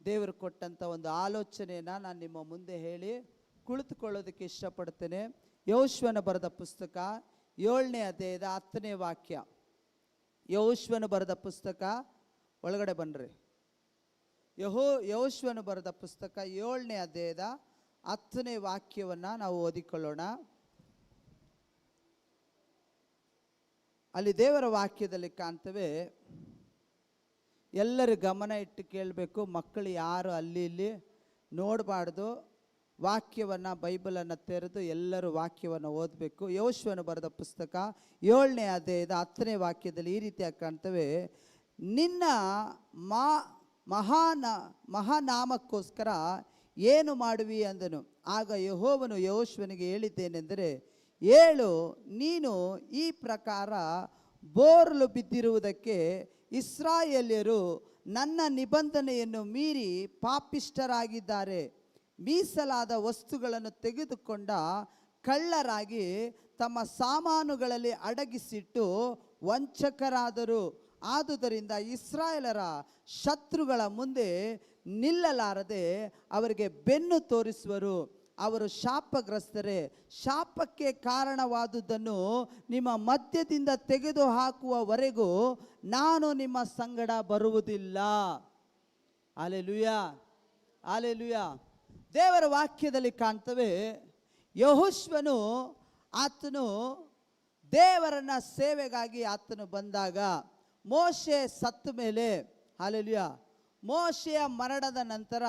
ದೇವರು ಕೊಟ್ಟಂಥ ಒಂದು ಆಲೋಚನೆಯನ್ನು ನಾನು ನಿಮ್ಮ ಮುಂದೆ ಹೇಳಿ ಕುಳಿತುಕೊಳ್ಳೋದಕ್ಕೆ ಇಷ್ಟಪಡ್ತೇನೆ. ಯೆಹೋಶುವನು ಬರೆದ ಪುಸ್ತಕ 7ನೇ ಅಧ್ಯಾಯದ 10ನೇ ವಾಕ್ಯ. ಯೆಹೋಶುವನು ಬರೆದ ಪುಸ್ತಕ, ಒಳಗಡೆ ಬನ್ನಿರಿ. ಯೆಹೋಶುವನು ಬರೆದ ಪುಸ್ತಕ 7ನೇ ಅಧ್ಯಾಯದ 10ನೇ ವಾಕ್ಯವನ್ನು ನಾವು ಓದಿಕೊಳ್ಳೋಣ. ಅಲ್ಲಿ ದೇವರ ವಾಕ್ಯದಲ್ಲಿ ಕಾಣ್ತೇವೆ. ಎಲ್ಲರೂ ಗಮನ ಇಟ್ಟು ಕೇಳಬೇಕು. ಮಕ್ಕಳು ಯಾರು ಅಲ್ಲಿ ಇಲ್ಲಿ ನೋಡಬಾರ್ದು. ವಾಕ್ಯವನ್ನು, ಬೈಬಲನ್ನು ತೆರೆದು ಎಲ್ಲರೂ ವಾಕ್ಯವನ್ನು ಓದಬೇಕು. ಯೆಹೋಶುವನು ಬರೆದ ಪುಸ್ತಕ 7ನೇ ಅಧ್ಯಾಯದ 10ನೇ ವಾಕ್ಯದಲ್ಲಿ ಈ ರೀತಿಯಾಗಿ ಕಾಣ್ತೇವೆ. ನಿನ್ನ ಮಹಾನಾಮಕ್ಕೋಸ್ಕರ ಏನು ಮಾಡುವಿ ಅಂದನು. ಆಗ ಯೆಹೋವನು ಯೆಹೋಶುವನಿಗೆ ಹೇಳಿದ್ದೇನೆಂದರೆ, ಏಳು, ನೀನು ಈ ಪ್ರಕಾರ ಬೋರ್ಲು ಬಿದ್ದಿರುವುದಕ್ಕೆ ಇಸ್ರಾಯೇಲ್ಯರು ನನ್ನ ನಿಬಂಧನೆಯನ್ನು ಮೀರಿ ಪಾಪಿಷ್ಠರಾಗಿದ್ದಾರೆ. ಮೀಸಲಾದ ವಸ್ತುಗಳನ್ನು ತೆಗೆದುಕೊಂಡ ಕಳ್ಳರಾಗಿ ತಮ್ಮ ಸಾಮಾನುಗಳಲ್ಲಿ ಅಡಗಿಸಿಟ್ಟು ವಂಚಕರಾದರು. ಆದುದರಿಂದ ಇಸ್ರಾಯೇಲರ ಶತ್ರುಗಳ ಮುಂದೆ ನಿಲ್ಲಲಾರದೆ ಅವರಿಗೆ ಬೆನ್ನು ತೋರಿಸುವರು. ಅವರು ಶಾಪಗ್ರಸ್ತರೇ. ಶಾಪಕ್ಕೆ ಕಾರಣವಾದುದನ್ನು ನಿಮ್ಮ ಮಧ್ಯದಿಂದ ತೆಗೆದು ಹಾಕುವವರೆಗೂ ನಾನು ನಿಮ್ಮ ಸಂಗಡ ಬರುವುದಿಲ್ಲ. Hallelujah, hallelujah. ದೇವರ ವಾಕ್ಯದಲ್ಲಿ ಕಾಣ್ತವೆ, ಯೆಹೋಶುವನು ಆತನು ದೇವರನ್ನ ಸೇವೆಗಾಗಿ ಆತನು ಬಂದಾಗ, ಮೋಶೆ ಸತ್ತ ಮೇಲೆ, ಹಲ್ಲೆಲೂಯಾ, ಮೋಶೆಯ ಮರಣದ ನಂತರ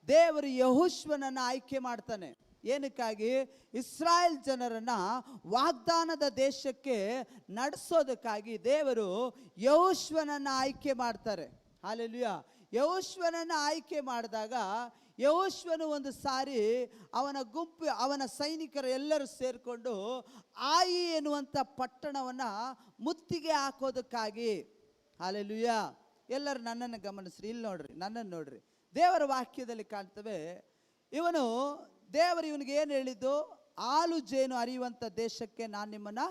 ದೇವರು ಯೆಹೋಶುವನನ್ನು ಆಯ್ಕೆ ಮಾಡ್ತಾನೆ. ಏನಕ್ಕಾಗಿ? ಇಸ್ರಾಯೇಲ್ ಜನರನ್ನ ವಾಗ್ದಾನದ ದೇಶಕ್ಕೆ ನಡೆಸೋದಕ್ಕಾಗಿ ದೇವರು ಯೆಹೋಶುವನನ್ನು ಆಯ್ಕೆ ಮಾಡ್ತಾರೆ. ಹಲ್ಲೆಲೂಯಾ. ಯೆಹೋಶುವನನ್ನು ಆಯ್ಕೆ ಮಾಡಿದಾಗ ಯೆಹೋಶುವನು ಒಂದು ಸಾರಿ ಅವನ ಗುಂಪು, ಅವನ ಸೈನಿಕರು ಎಲ್ಲರೂ ಸೇರಿಕೊಂಡು ಆಯಿ ಎನ್ನುವಂಥ ಪಟ್ಟಣವನ್ನು ಮುತ್ತಿಗೆ ಹಾಕೋದಕ್ಕಾಗಿ, ಹಲ್ಲೆಲೂಯಾ, ಎಲ್ಲರೂ ನನ್ನನ್ನು ಗಮನಿಸ್ರಿ, ಇಲ್ಲಿ ನೋಡ್ರಿ, ನನ್ನನ್ನು ನೋಡ್ರಿ. ದೇವರ ವಾಕ್ಯದಲ್ಲಿ ಕಾಣ್ತವೆ, ದೇವರು ಇವನಿಗೆ ಏನು ಹೇಳಿದ್ದು? ಹಾಲು ಜೇನು ಹರಿಯುವಂಥ ದೇಶಕ್ಕೆ ನಾನು ನಿಮ್ಮನ್ನು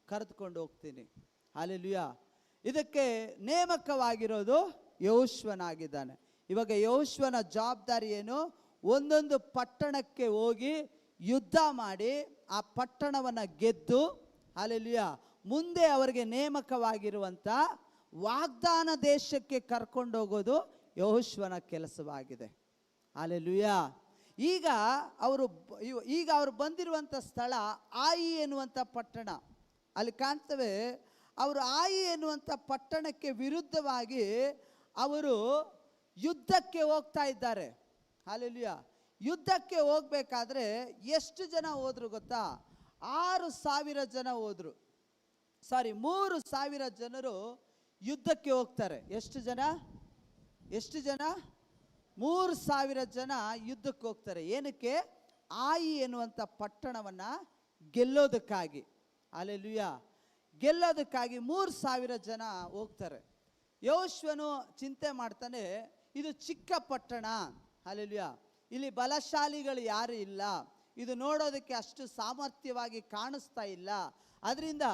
ಕರೆದುಕೊಂಡು ಹೋಗ್ತೀನಿ. ಹಲ್ಲೆಲೂಯಾ. ಇದಕ್ಕೆ ನೇಮಕವಾಗಿರೋದು ಯೆಹೋಶುವನಾಗಿದ್ದಾನೆ. ಇವಾಗ ಯೆಹೋಶುವನ ಜವಾಬ್ದಾರಿ ಏನು? ಒಂದೊಂದು ಪಟ್ಟಣಕ್ಕೆ ಹೋಗಿ ಯುದ್ಧ ಮಾಡಿ ಆ ಪಟ್ಟಣವನ್ನು ಗೆದ್ದು, ಹಲ್ಲೆಲೂಯಾ, ಮುಂದೆ ಅವರಿಗೆ ನೇಮಕವಾಗಿರುವಂಥ ವಾಗ್ದಾನ ದೇಶಕ್ಕೆ ಕರ್ಕೊಂಡು ಹೋಗೋದು ಯೆಹೋಶುವನ ಕೆಲಸವಾಗಿದೆ. ಹಲ್ಲೆಲೂಯಾ. ಈಗ ಅವರು ಬಂದಿರುವಂಥ ಸ್ಥಳ ಆಯಿ ಎನ್ನುವಂಥ ಪಟ್ಟಣ. ಅಲ್ಲಿ ಕಾಣ್ತವೆ, ಅವರು ಆಯಿ ಎನ್ನುವಂಥ ಪಟ್ಟಣಕ್ಕೆ ವಿರುದ್ಧವಾಗಿ ಅವರು ಯುದ್ಧಕ್ಕೆ ಹೋಗ್ತಾ ಇದ್ದಾರೆ. ಹಲ್ಲೆಲೂಯಾ. ಯುದ್ಧಕ್ಕೆ ಹೋಗ್ಬೇಕಾದ್ರೆ ಎಷ್ಟು ಜನ ಹೋದ್ರು ಗೊತ್ತಾ? 6,000 ಜನ ಹೋದ್ರು. 3,000 ಜನರು ಯುದ್ಧಕ್ಕೆ ಹೋಗ್ತಾರೆ. ಎಷ್ಟು ಜನ? 3,000 ಜನ ಯುದ್ಧಕ್ಕೆ ಹೋಗ್ತಾರೆ. ಏನಕ್ಕೆ? ಆಯಿ ಎನ್ನುವಂಥ ಪಟ್ಟಣವನ್ನು ಗೆಲ್ಲೋದಕ್ಕಾಗಿ. ಹಲ್ಲೆಲೂಯಾ. ಗೆಲ್ಲೋದಕ್ಕಾಗಿ 3,000 ಜನ ಹೋಗ್ತಾರೆ. ಯೆಹೋಶುವನು ಚಿಂತೆ ಮಾಡ್ತಾನೆ, ಇದು ಚಿಕ್ಕ ಪಟ್ಟಣ, ಹಲ್ಲೆಲೂಯಾ, ಇಲ್ಲಿ ಬಲಶಾಲಿಗಳು ಯಾರು ಇಲ್ಲ, ಇದು ನೋಡೋದಕ್ಕೆ ಅಷ್ಟು ಸಾಮರ್ಥ್ಯವಾಗಿ ಕಾಣಿಸ್ತಾ ಇಲ್ಲ, ಅದರಿಂದ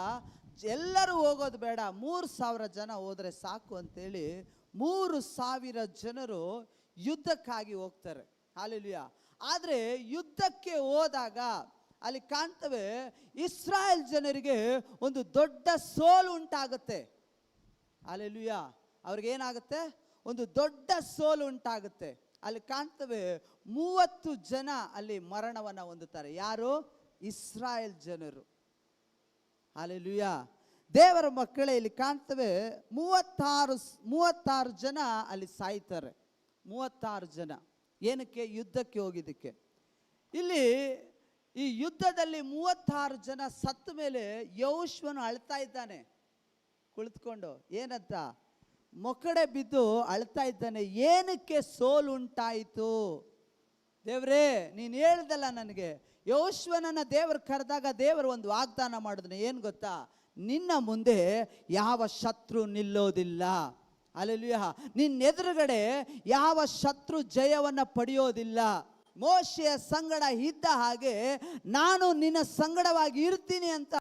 ಎಲ್ಲರೂ ಹೋಗೋದು ಬೇಡ, 3,000 ಜನ ಹೋದರೆ ಸಾಕು ಅಂತೇಳಿ 3,000 ಜನರು ಯುದ್ಧಕ್ಕಾಗಿ ಹೋಗ್ತಾರೆ. ಹಲ್ಲೆಲೂಯಾ. ಆದರೆ ಯುದ್ಧಕ್ಕೆ ಹೋದಾಗ ಅಲ್ಲಿ ಕಾಣ್ತವೆ, ಇಸ್ರಾಯೇಲ್ ಜನರಿಗೆ ಒಂದು ದೊಡ್ಡ ಸೋಲು ಉಂಟಾಗುತ್ತೆ. ಹಲ್ಲೆಲೂಯಾ. ಅವ್ರಿಗೇನಾಗುತ್ತೆ? ಒಂದು ದೊಡ್ಡ ಸೋಲು ಉಂಟಾಗುತ್ತೆ. ಅಲ್ಲಿ ಕಾಣ್ತವೆ, 30 ಜನ ಅಲ್ಲಿ ಮರಣವನ್ನು ಹೊಂದುತ್ತಾರೆ. ಯಾರು? ಇಸ್ರಾಯೇಲ್ ಜನರು. ಹಲ್ಲೆಲೂಯಾ. ದೇವರ ಮಕ್ಕಳೇ, ಇಲ್ಲಿ ಕಾಣ್ತವೆ 36 ಜನ ಅಲ್ಲಿ ಸಾಯ್ತಾರೆ. 36 ಜನ. ಏನಕ್ಕೆ? ಯುದ್ಧಕ್ಕೆ ಹೋಗಿದ್ದಕ್ಕೆ. ಇಲ್ಲಿ ಈ ಯುದ್ಧದಲ್ಲಿ 36 ಜನ ಸತ್ತ ಮೇಲೆ ಯೆಹೋಶುವನು ಅಳ್ತಾ ಇದ್ದಾನೆ ಕುಳಿತುಕೊಂಡು. ಏನಂತ? ಮೊಕಡೆ ಬಿದ್ದು ಅಳ್ತಾ ಇದ್ದಾನೆ. ಏನಕ್ಕೆ ಸೋಲು ಉಂಟಾಯಿತು? ದೇವರೇ, ನೀನು ಹೇಳ್ದಲ್ಲ ನನಗೆ. ಯೆಹೋಶುವನನ್ನ ದೇವರು ಕರೆದಾಗ ದೇವರು ಒಂದು ವಾಗ್ದಾನ ಮಾಡಿದ್ನು. ಏನು ಗೊತ್ತಾ? ನಿನ್ನ ಮುಂದೆ ಯಾವ ಶತ್ರು ನಿಲ್ಲೋದಿಲ್ಲ. ಹಲ್ಲೆಲೂಯಾ. ನಿನ್ನ ಎದುರುಗಡೆ ಯಾವ ಶತ್ರು ಜಯವನ್ನು ಪಡೆಯೋದಿಲ್ಲ. ಮೋಶೆಯ ಸಂಗಡ ಇದ್ದ ಹಾಗೆ ನಾನು ನಿನ್ನ ಸಂಗಡವಾಗಿ ಇರ್ತೀನಿ ಅಂತ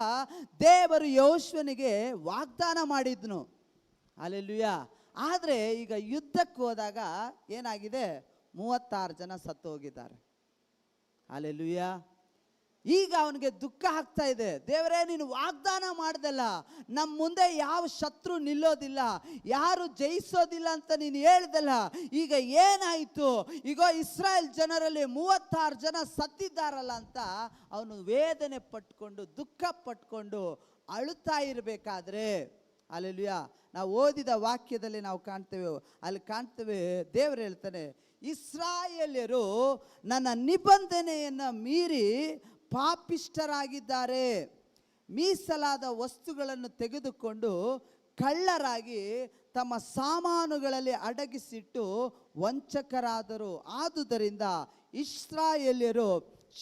ದೇವರು ಯೆಹೋಶುವನಿಗೆ ವಾಗ್ದಾನ ಮಾಡಿದ್ನು. ಹಲ್ಲೆಲೂಯಾ. ಆದರೆ ಈಗ ಯುದ್ಧಕ್ಕೆ ಹೋದಾಗ ಏನಾಗಿದೆ, 36 ಜನ ಸತ್ತು ಹೋಗಿದ್ದಾರೆ. ಹಲ್ಲೆಲೂಯಾ. ಈಗ ಅವನಿಗೆ ದುಃಖ ಆಗ್ತಾ ಇದೆ. ದೇವರೇ, ನೀನು ವಾಗ್ದಾನ ಮಾಡ್ದಲ್ಲ, ನಮ್ಮ ಮುಂದೆ ಯಾವ ಶತ್ರು ನಿಲ್ಲೋದಿಲ್ಲ, ಯಾರು ಜಯಿಸೋದಿಲ್ಲ ಅಂತ ನೀನು ಹೇಳ್ದಲ್ಲ, ಈಗ ಏನಾಯಿತು? ಈಗ ಇಸ್ರಾಯೇಲ್ ಜನರಲ್ಲಿ 36 ಜನ ಸತ್ತಿದ್ದಾರಲ್ಲ ಅಂತ ಅವನು ವೇದನೆ ಪಟ್ಕೊಂಡು ದುಃಖ ಪಟ್ಕೊಂಡು ಅಳುತ್ತಾ ಇರಬೇಕಾದ್ರೆ, ಹಲ್ಲೆಲೂಯಾ, ನಾವು ಓದಿದ ವಾಕ್ಯದಲ್ಲಿ ನಾವು ಕಾಣ್ತೇವೆ, ದೇವರು ಹೇಳ್ತಾನೆ, ಇಸ್ರಾಯೇಲ್ಯರು ನನ್ನ ನಿಬಂಧನೆಯನ್ನು ಮೀರಿ ಪಾಪಿಷ್ಠರಾಗಿದ್ದಾರೆ, ಮೀಸಲಾದ ವಸ್ತುಗಳನ್ನು ತೆಗೆದುಕೊಂಡು ಕಳ್ಳರಾಗಿ ತಮ್ಮ ಸಾಮಾನುಗಳಲ್ಲಿ ಅಡಗಿಸಿಟ್ಟು ವಂಚಕರಾದರು. ಆದುದರಿಂದ ಇಸ್ರಾಯೇಲ್ಯರು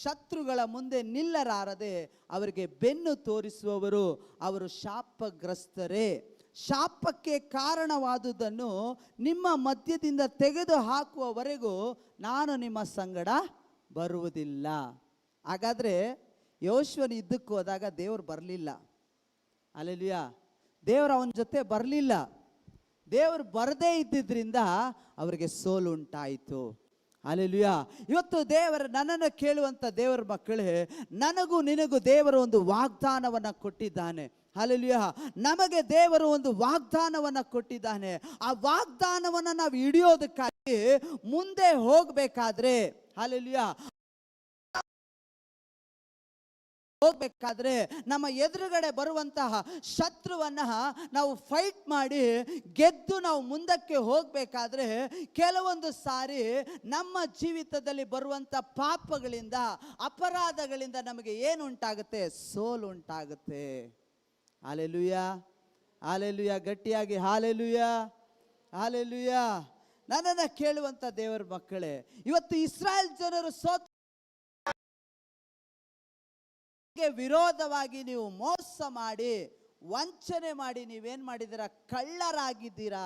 ಶತ್ರುಗಳ ಮುಂದೆ ನಿಲ್ಲಲಾರದೆ ಅವರಿಗೆ ಬೆನ್ನು ತೋರಿಸುವವರು, ಅವರು ಶಾಪಗ್ರಸ್ತರೇ. ಶಾಪಕ್ಕೆ ಕಾರಣವಾದುದನ್ನು ನಿಮ್ಮ ಮಧ್ಯದಿಂದ ತೆಗೆದು ಹಾಕುವವರೆಗೂ ನಾನು ನಿಮ್ಮ ಸಂಗಡ ಬರುವುದಿಲ್ಲ. ಹಾಗಾದರೆ ಯೋಶುವನು ಯುದ್ಧಕ್ಕೆ ಹೋದಾಗ ದೇವರು ಬರಲಿಲ್ಲ. ಹಲ್ಲೆಲೂಯಾ. ದೇವರು ಅವನ ಜೊತೆ ಬರಲಿಲ್ಲ. ದೇವರು ಬರದೇ ಇದ್ದಿದ್ದರಿಂದ ಅವರಿಗೆ ಸೋಲು ಉಂಟಾಯಿತು. ಹಲ್ಲೆಲೂಯಾ. ಇವತ್ತು ನನ್ನನ್ನು ಕೇಳುವಂಥ ದೇವರ ಮಕ್ಕಳೇ, ನನಗೂ ನಿನಗೂ ದೇವರು ಒಂದು ವಾಗ್ದಾನವನ್ನು ಕೊಟ್ಟಿದ್ದಾನೆ. ಹಲ್ಲೆಲೂಯಾ. ನಮಗೆ ದೇವರು ಒಂದು ವಾಗ್ದಾನವನ್ನು ಕೊಟ್ಟಿದ್ದಾನೆ. ಆ ವಾಗ್ದಾನವನ್ನು ನಾವು ಹಿಡಿಯೋದಕ್ಕಾಗಿ ಮುಂದೆ ಹೋಗಬೇಕಾದ್ರೆ, ಹಲ್ಲೆಲೂಯಾ, ಹೋಗ್ಬೇಕಾದ್ರೆ ನಮ್ಮ ಎದುರುಗಡೆ ಬರುವಂತಹ ಶತ್ರುವನ್ನ ನಾವು ಫೈಟ್ ಮಾಡಿ ಗೆದ್ದು ನಾವು ಮುಂದಕ್ಕೆ ಹೋಗಬೇಕಾದ್ರೆ ಕೆಲವೊಂದು ಸಾರಿ ನಮ್ಮ ಜೀವಿತದಲ್ಲಿ ಬರುವಂಥ ಪಾಪಗಳಿಂದ, ಅಪರಾಧಗಳಿಂದ ನಮಗೆ ಏನು ಉಂಟಾಗುತ್ತೆ? ಸೋಲು ಉಂಟಾಗುತ್ತೆ. Hallelujah, hallelujah. ಗಟ್ಟಿಯಾಗಿ ಹಲ್ಲೆಲೂಯಾ, ಹಲ್ಲೆಲೂಯಾ. ನನ್ನನ್ನು ಕೇಳುವಂಥ ದೇವರ ಮಕ್ಕಳೇ, ಇವತ್ತು ಇಸ್ರಾಯೇಲ್ ಜನರು ವಿರೋಧವಾಗಿ ನೀವು ಮೋಸ ಮಾಡಿ, ವಂಚನೆ ಮಾಡಿ ನೀವೇನ್ ಮಾಡಿದ್ದೀರಾ? ಕಳ್ಳರಾಗಿದ್ದೀರಾ.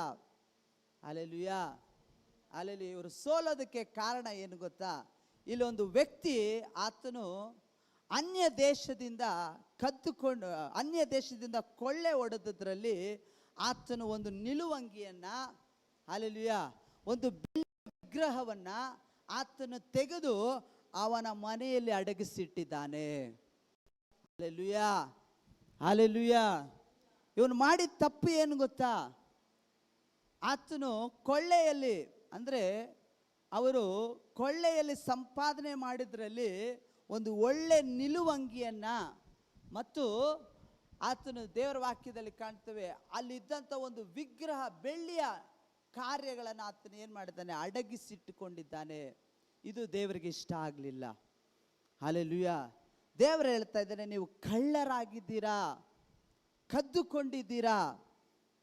Hallelujah, hallelujah. ಇವರು ಸೋಲೋದಕ್ಕೆ ಕಾರಣ ಏನು ಗೊತ್ತಾ? ಇಲ್ಲೊಂದು ವ್ಯಕ್ತಿ, ಆತನು ಅನ್ಯ ದೇಶದಿಂದ ಕೊಳ್ಳೆ ಹೊಡೆದದ್ರಲ್ಲಿ ಆತನು ಒಂದು ನಿಲುವಂಗಿಯನ್ನ, ಹಲ್ಲೆಲೂಯಾ, ಒಂದು ವಿಗ್ರಹವನ್ನ ಆತನು ತೆಗೆದು ಅವನ ಮನೆಯಲ್ಲಿ ಅಡಗಿಸಿಟ್ಟಿದ್ದಾನೆ. Hallelujah, hallelujah. ಇವನು ಮಾಡಿದ ತಪ್ಪು ಏನು ಗೊತ್ತಾ? ಆತನು ಕೊಳ್ಳೆಯಲ್ಲಿ, ಅಂದರೆ ಅವರು ಕೊಳ್ಳೆಯಲ್ಲಿ ಸಂಪಾದನೆ ಮಾಡಿದ್ರಲ್ಲಿ ಒಂದು ಒಳ್ಳೆ ನಿಲುವಂಗಿಯನ್ನ ಮತ್ತು ಆತನು ದೇವರ ವಾಕ್ಯದಲ್ಲಿ ಕಾಣ್ತೇವೆ, ಅಲ್ಲಿದ್ದಂಥ ಒಂದು ವಿಗ್ರಹ, ಬೆಳ್ಳಿಯ ಕಾರ್ಯಗಳನ್ನು ಆತನು ಏನು ಮಾಡಿದ್ದಾನೆ? ಅಡಗಿಸಿಟ್ಟುಕೊಂಡಿದ್ದಾನೆ. ಇದು ದೇವರಿಗೆ ಇಷ್ಟ ಆಗಲಿಲ್ಲ. ಹಲ್ಲೆಲೂಯಾ. ದೇವರು ಹೇಳ್ತಾ ಇದ್ದಾನೆ, ನೀವು ಕಳ್ಳರಾಗಿದ್ದೀರಾ, ಕದ್ದುಕೊಂಡಿದ್ದೀರಾ.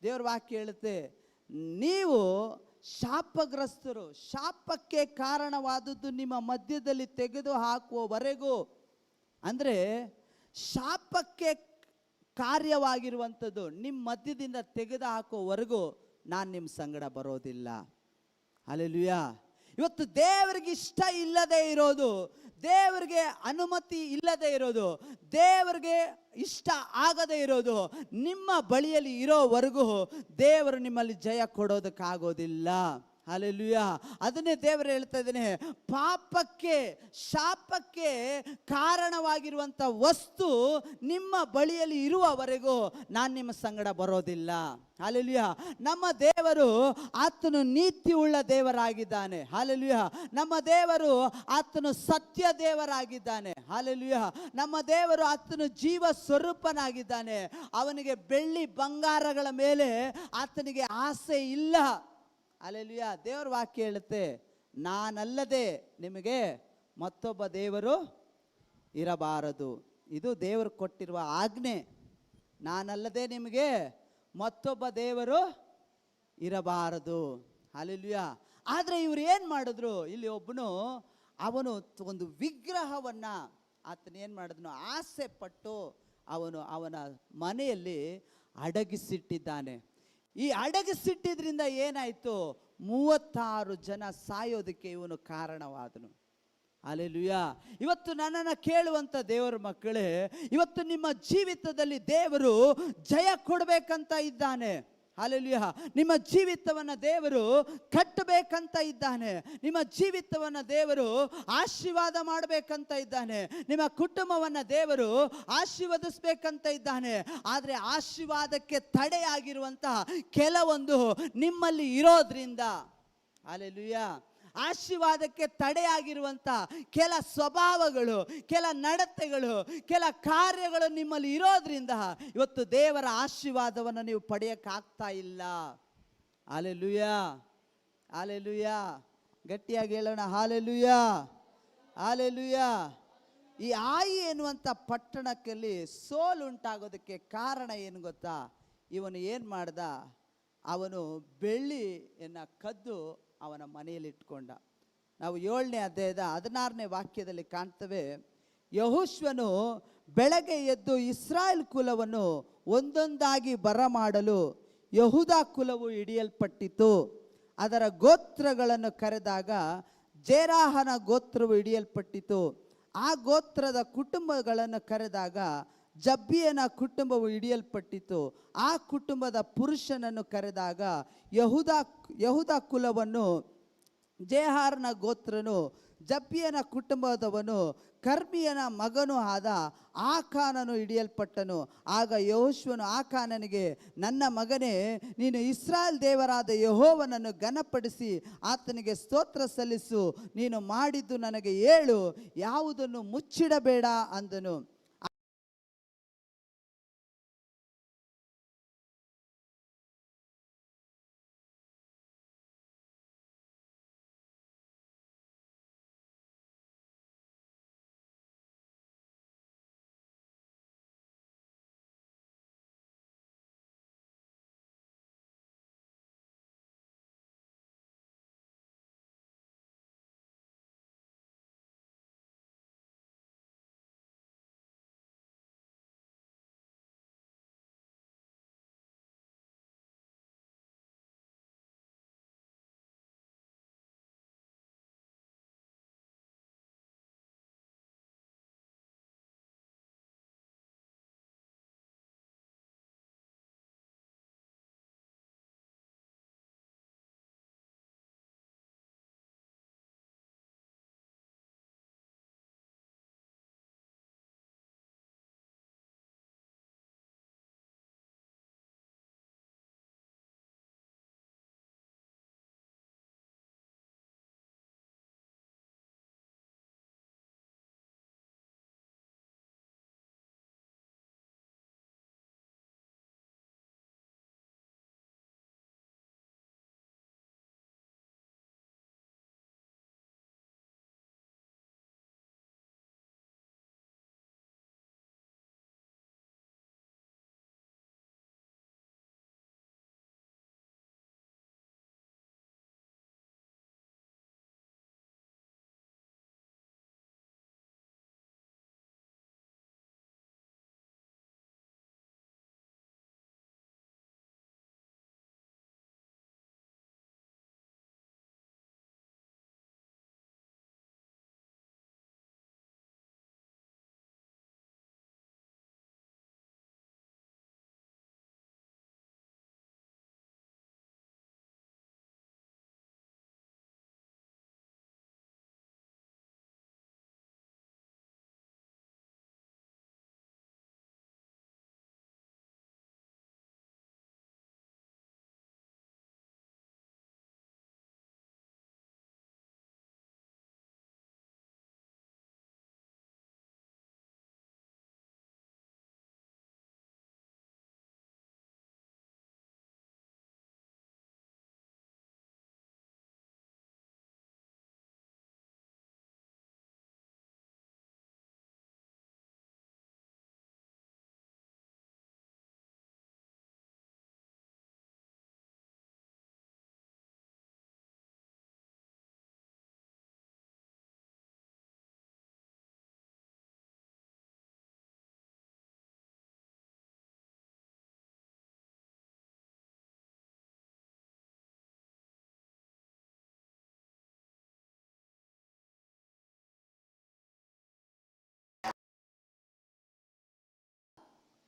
ದೇವರ ವಾಕ್ಯ ಹೇಳುತ್ತೆ, ನೀವು ಶಾಪಗ್ರಸ್ತರು, ಶಾಪಕ್ಕೆ ಕಾರಣವಾದದ್ದು ನಿಮ್ಮ ಮಧ್ಯದಲ್ಲಿ ತೆಗೆದು ಹಾಕುವವರೆಗೂ, ಅಂದರೆ ಶಾಪಕ್ಕೆ ಕಾರ್ಯವಾಗಿರುವಂಥದ್ದು ನಿಮ್ಮ ಮಧ್ಯದಿಂದ ತೆಗೆದು ಹಾಕುವವರೆಗೂ ನಾನು ನಿಮ್ಮ ಸಂಗಡ ಬರೋದಿಲ್ಲ. ಹಲ್ಲೆಲೂಯಾ. ಇವತ್ತು ದೇವರಿಗೆ ಇಷ್ಟ ಇಲ್ಲದೆ ಇರೋದು, ದೇವರಿಗೆ ಅನುಮತಿ ಇಲ್ಲದೆ ಇರೋದು, ದೇವರಿಗೆ ಇಷ್ಟ ಆಗದೆ ಇರೋದು ನಿಮ್ಮ ಬಳಿಯಲ್ಲಿ ಇರೋವರೆಗೂ ದೇವರು ನಿಮ್ಮಲ್ಲಿ ಜಯ ಕೊಡೋದಕ್ಕಾಗೋದಿಲ್ಲ. ಹಲ್ಲೆಲೂಯಾ. ಅದನ್ನೇ ದೇವರು ಹೇಳ್ತಾ ಇದ್ದಾನೆ, ಪಾಪಕ್ಕೆ, ಶಾಪಕ್ಕೆ ಕಾರಣವಾಗಿರುವಂಥ ವಸ್ತು ನಿಮ್ಮ ಬಳಿಯಲ್ಲಿ ಇರುವವರೆಗೂ ನಾನು ನಿಮ್ಮ ಸಂಗಡ ಬರೋದಿಲ್ಲ. ಹಲ್ಲೆಲೂಯಾ. ನಮ್ಮ ದೇವರು ಆತನು ನೀತಿ ಉಳ್ಳ ದೇವರಾಗಿದ್ದಾನೆ. ಹಲ್ಲೆಲೂಯಾ. ನಮ್ಮ ದೇವರು ಆತನು ಸತ್ಯ ದೇವರಾಗಿದ್ದಾನೆ. ಹಲ್ಲೆಲೂಯಾ. ನಮ್ಮ ದೇವರು ಆತನು ಜೀವ ಸ್ವರೂಪನಾಗಿದ್ದಾನೆ. ಅವನಿಗೆ ಬೆಳ್ಳಿ ಬಂಗಾರಗಳ ಮೇಲೆ ಆತನಿಗೆ ಆಸೆ ಇಲ್ಲ. ಹಲ್ಲೆಲೂಯಾ. ದೇವರ ವಾಕ್ಯ ಹೇಳುತ್ತೆ, ನಾನಲ್ಲದೆ ನಿಮಗೆ ಮತ್ತೊಬ್ಬ ದೇವರು ಇರಬಾರದು. ಇದು ದೇವರು ಕೊಟ್ಟಿರುವ ಆಜ್ಞೆ. ನಾನಲ್ಲದೆ ನಿಮಗೆ ಮತ್ತೊಬ್ಬ ದೇವರು ಇರಬಾರದು. ಹಲ್ಲೆಲೂಯಾ. ಆದರೆ ಇವರು ಏನು ಮಾಡಿದ್ರು? ಇಲ್ಲಿ ಅವನು ಒಂದು ವಿಗ್ರಹವನ್ನ ಆತನ ಏನು ಮಾಡಿದ್ನು? ಆಸೆ ಪಟ್ಟು ಅವನ ಮನೆಯಲ್ಲಿ ಅಡಗಿಸಿಟ್ಟಿದ್ದಾನೆ. ಈ ಅಡಗಿಸಿಟ್ಟಿದ್ರಿಂದ ಏನಾಯಿತು? 36 ಜನ ಸಾಯೋದಕ್ಕೆ ಇವನು ಕಾರಣವಾದನು. ಹಲ್ಲೆಲೂಯಾ. ಇವತ್ತು ನನ್ನನ್ನು ಕೇಳುವಂಥ ದೇವರ ಮಕ್ಕಳೇ, ಇವತ್ತು ನಿಮ್ಮ ಜೀವಿತದಲ್ಲಿ ದೇವರು ಜಯ ಕೊಡಬೇಕಂತ ಇದ್ದಾನೆ. ಹಲ್ಲೆಲೂಯಾ. ನಿಮ್ಮ ಜೀವಿತವನ್ನು ದೇವರು ಕಟ್ಟಬೇಕಂತ ಇದ್ದಾನೆ. ನಿಮ್ಮ ಜೀವಿತವನ್ನು ದೇವರು ಆಶೀರ್ವಾದ ಮಾಡಬೇಕಂತ ಇದ್ದಾನೆ. ನಿಮ್ಮ ಕುಟುಂಬವನ್ನು ದೇವರು ಆಶೀರ್ವದಿಸಬೇಕಂತ ಇದ್ದಾನೆ. ಆದರೆ ಆಶೀರ್ವಾದಕ್ಕೆ ತಡೆಯಾಗಿರುವಂತಹ ಕೆಲವೊಂದು ನಿಮ್ಮಲ್ಲಿ ಇರೋದ್ರಿಂದ, ಹಲ್ಲೆಲೂಯಾ, ಆಶೀರ್ವಾದಕ್ಕೆ ತಡೆಯಾಗಿರುವಂಥ ಕೆಲ ಸ್ವಭಾವಗಳು, ಕೆಲ ನಡತೆಗಳು, ಕೆಲ ಕಾರ್ಯಗಳು ನಿಮ್ಮಲ್ಲಿ ಇರೋದ್ರಿಂದ ಇವತ್ತು ದೇವರ ಆಶೀರ್ವಾದವನ್ನು ನೀವು ಪಡೆಯೋಕ್ಕಾಗ್ತಾ ಇಲ್ಲ. Hallelujah, hallelujah. ಗಟ್ಟಿಯಾಗಿ ಹೇಳೋಣ, ಹಲ್ಲೆಲೂಯಾ, ಹಲ್ಲೆಲೂಯಾ. ಈ ಆಯಿ ಎನ್ನುವಂಥ ಪಟ್ಟಣಕ್ಕಲ್ಲಿ ಸೋಲುಂಟಾಗೋದಕ್ಕೆ ಕಾರಣ ಏನು ಗೊತ್ತಾ? ಇವನು ಏನು ಮಾಡ್ದ? ಅವನು ಬೆಳ್ಳಿಯನ್ನು ಕದ್ದು ಅವನ ಮನೆಯಲ್ಲಿ ಇಟ್ಕೊಂಡ. ನಾವು 7ನೇ ಅಧ್ಯಾಯದ 16ನೇ ವಾಕ್ಯದಲ್ಲಿ ಕಾಣ್ತೇವೆ, ಯೆಹೋಶುವನು ಬೆಳಗ್ಗೆ ಎದ್ದು ಇಸ್ರಾಯೇಲ್ ಕುಲವನ್ನು ಒಂದೊಂದಾಗಿ ಬರಮಾಡಲು ಯೆಹೂದ ಕುಲವು ಹಿಡಿಯಲ್ಪಟ್ಟಿತು. ಅದರ ಗೋತ್ರಗಳನ್ನು ಕರೆದಾಗ ಜೇರಾಹನ ಗೋತ್ರವು ಹಿಡಿಯಲ್ಪಟ್ಟಿತು. ಆ ಗೋತ್ರದ ಕುಟುಂಬಗಳನ್ನು ಕರೆದಾಗ ಜಬ್ಬಿಯನ ಕುಟುಂಬವು ಹಿಡಿಯಲ್ಪಟ್ಟಿತು. ಆ ಕುಟುಂಬದ ಪುರುಷನನ್ನು ಕರೆದಾಗ ಯೆಹೂದ ಕುಲವನ್ನು ಜೇಹಾರನ ಗೋತ್ರನು, ಜಬ್ಬಿಯನ ಕುಟುಂಬದವನು ಕರ್ಮಿಯನ ಮಗನೂ ಆದ ಆಕಾನನು ಹಿಡಿಯಲ್ಪಟ್ಟನು. ಆಗ ಯೆಹೋಶುವನು ಆಕಾನನಿಗೆ, ನನ್ನ ಮಗನೇ, ನೀನು ಇಸ್ರಾಯೇಲ್ ದೇವರಾದ ಯೆಹೋವನನ್ನು ಘನಪಡಿಸಿ ಆತನಿಗೆ ಸ್ತೋತ್ರ ಸಲ್ಲಿಸು. ನೀನು ಮಾಡಿದ್ದು ನನಗೆ ಹೇಳು, ಯಾವುದನ್ನು ಮುಚ್ಚಿಡಬೇಡ ಅಂದನು.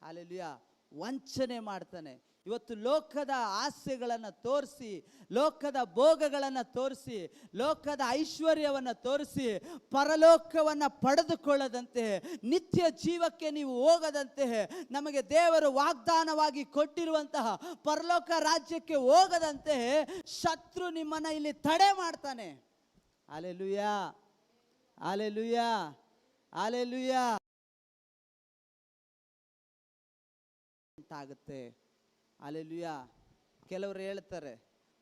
ಹಲ್ಲೆಲೂಯಾ. ವಂಚನೆ ಮಾಡ್ತಾನೆ. ಇವತ್ತು ಲೋಕದ ಆಸೆಗಳನ್ನು ತೋರಿಸಿ, ಲೋಕದ ಭೋಗಗಳನ್ನು ತೋರಿಸಿ, ಲೋಕದ ಐಶ್ವರ್ಯವನ್ನು ತೋರಿಸಿ ಪರಲೋಕವನ್ನು ಪಡೆದುಕೊಳ್ಳದಂತೆ, ನಿತ್ಯ ಜೀವಕ್ಕೆ ನೀವು ಹೋಗದಂತೆ, ನಮಗೆ ದೇವರು ವಾಗ್ದಾನವಾಗಿ ಕೊಟ್ಟಿರುವಂತಹ ಪರಲೋಕ ರಾಜ್ಯಕ್ಕೆ ಹೋಗದಂತೆ ಶತ್ರು ನಿಮ್ಮನ್ನು ಇಲ್ಲಿ ತಡೆ ಮಾಡ್ತಾನೆ. ಹಲ್ಲೆಲೂಯಾ, ಹಲ್ಲೆಲೂಯಾ, ಹಲ್ಲೆಲೂಯಾ ಆಗುತ್ತೆ. ಹಲ್ಲೆಲೂಯಾ. ಕೆಲವರು ಹೇಳ್ತಾರೆ,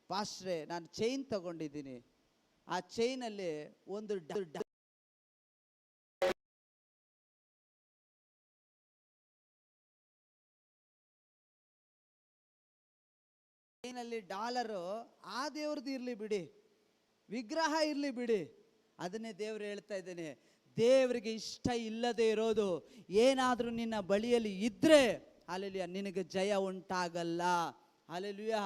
ಪಾಸ್ಟ್ರೇ ನಾನು ಚೈನ್ ತಗೊಂಡಿದ್ದೀನಿ, ಆ ಚೈನಲ್ಲಿ ಒಂದು ಚೈನಲ್ಲಿ ಡಾಲರು, ಆ ದೇವ್ರದ್ದು ಇರಲಿ ಬಿಡಿ, ವಿಗ್ರಹ ಇರಲಿ ಬಿಡಿ. ಅದನ್ನೇ ದೇವರು ಹೇಳ್ತಾ ಇದ್ದೇನೆ, ದೇವರಿಗೆ ಇಷ್ಟ ಇಲ್ಲದೆ ಇರೋದು ಏನಾದರೂ ನಿನ್ನ ಬಳಿಯಲ್ಲಿ ಇದ್ರೆ ಹಲ್ಲೆಲೂಯಾ ನಿನಗೆ ಜಯ ಉಂಟಾಗಲ್ಲ. ಹಲ್ಲೆಲೂಯಾ.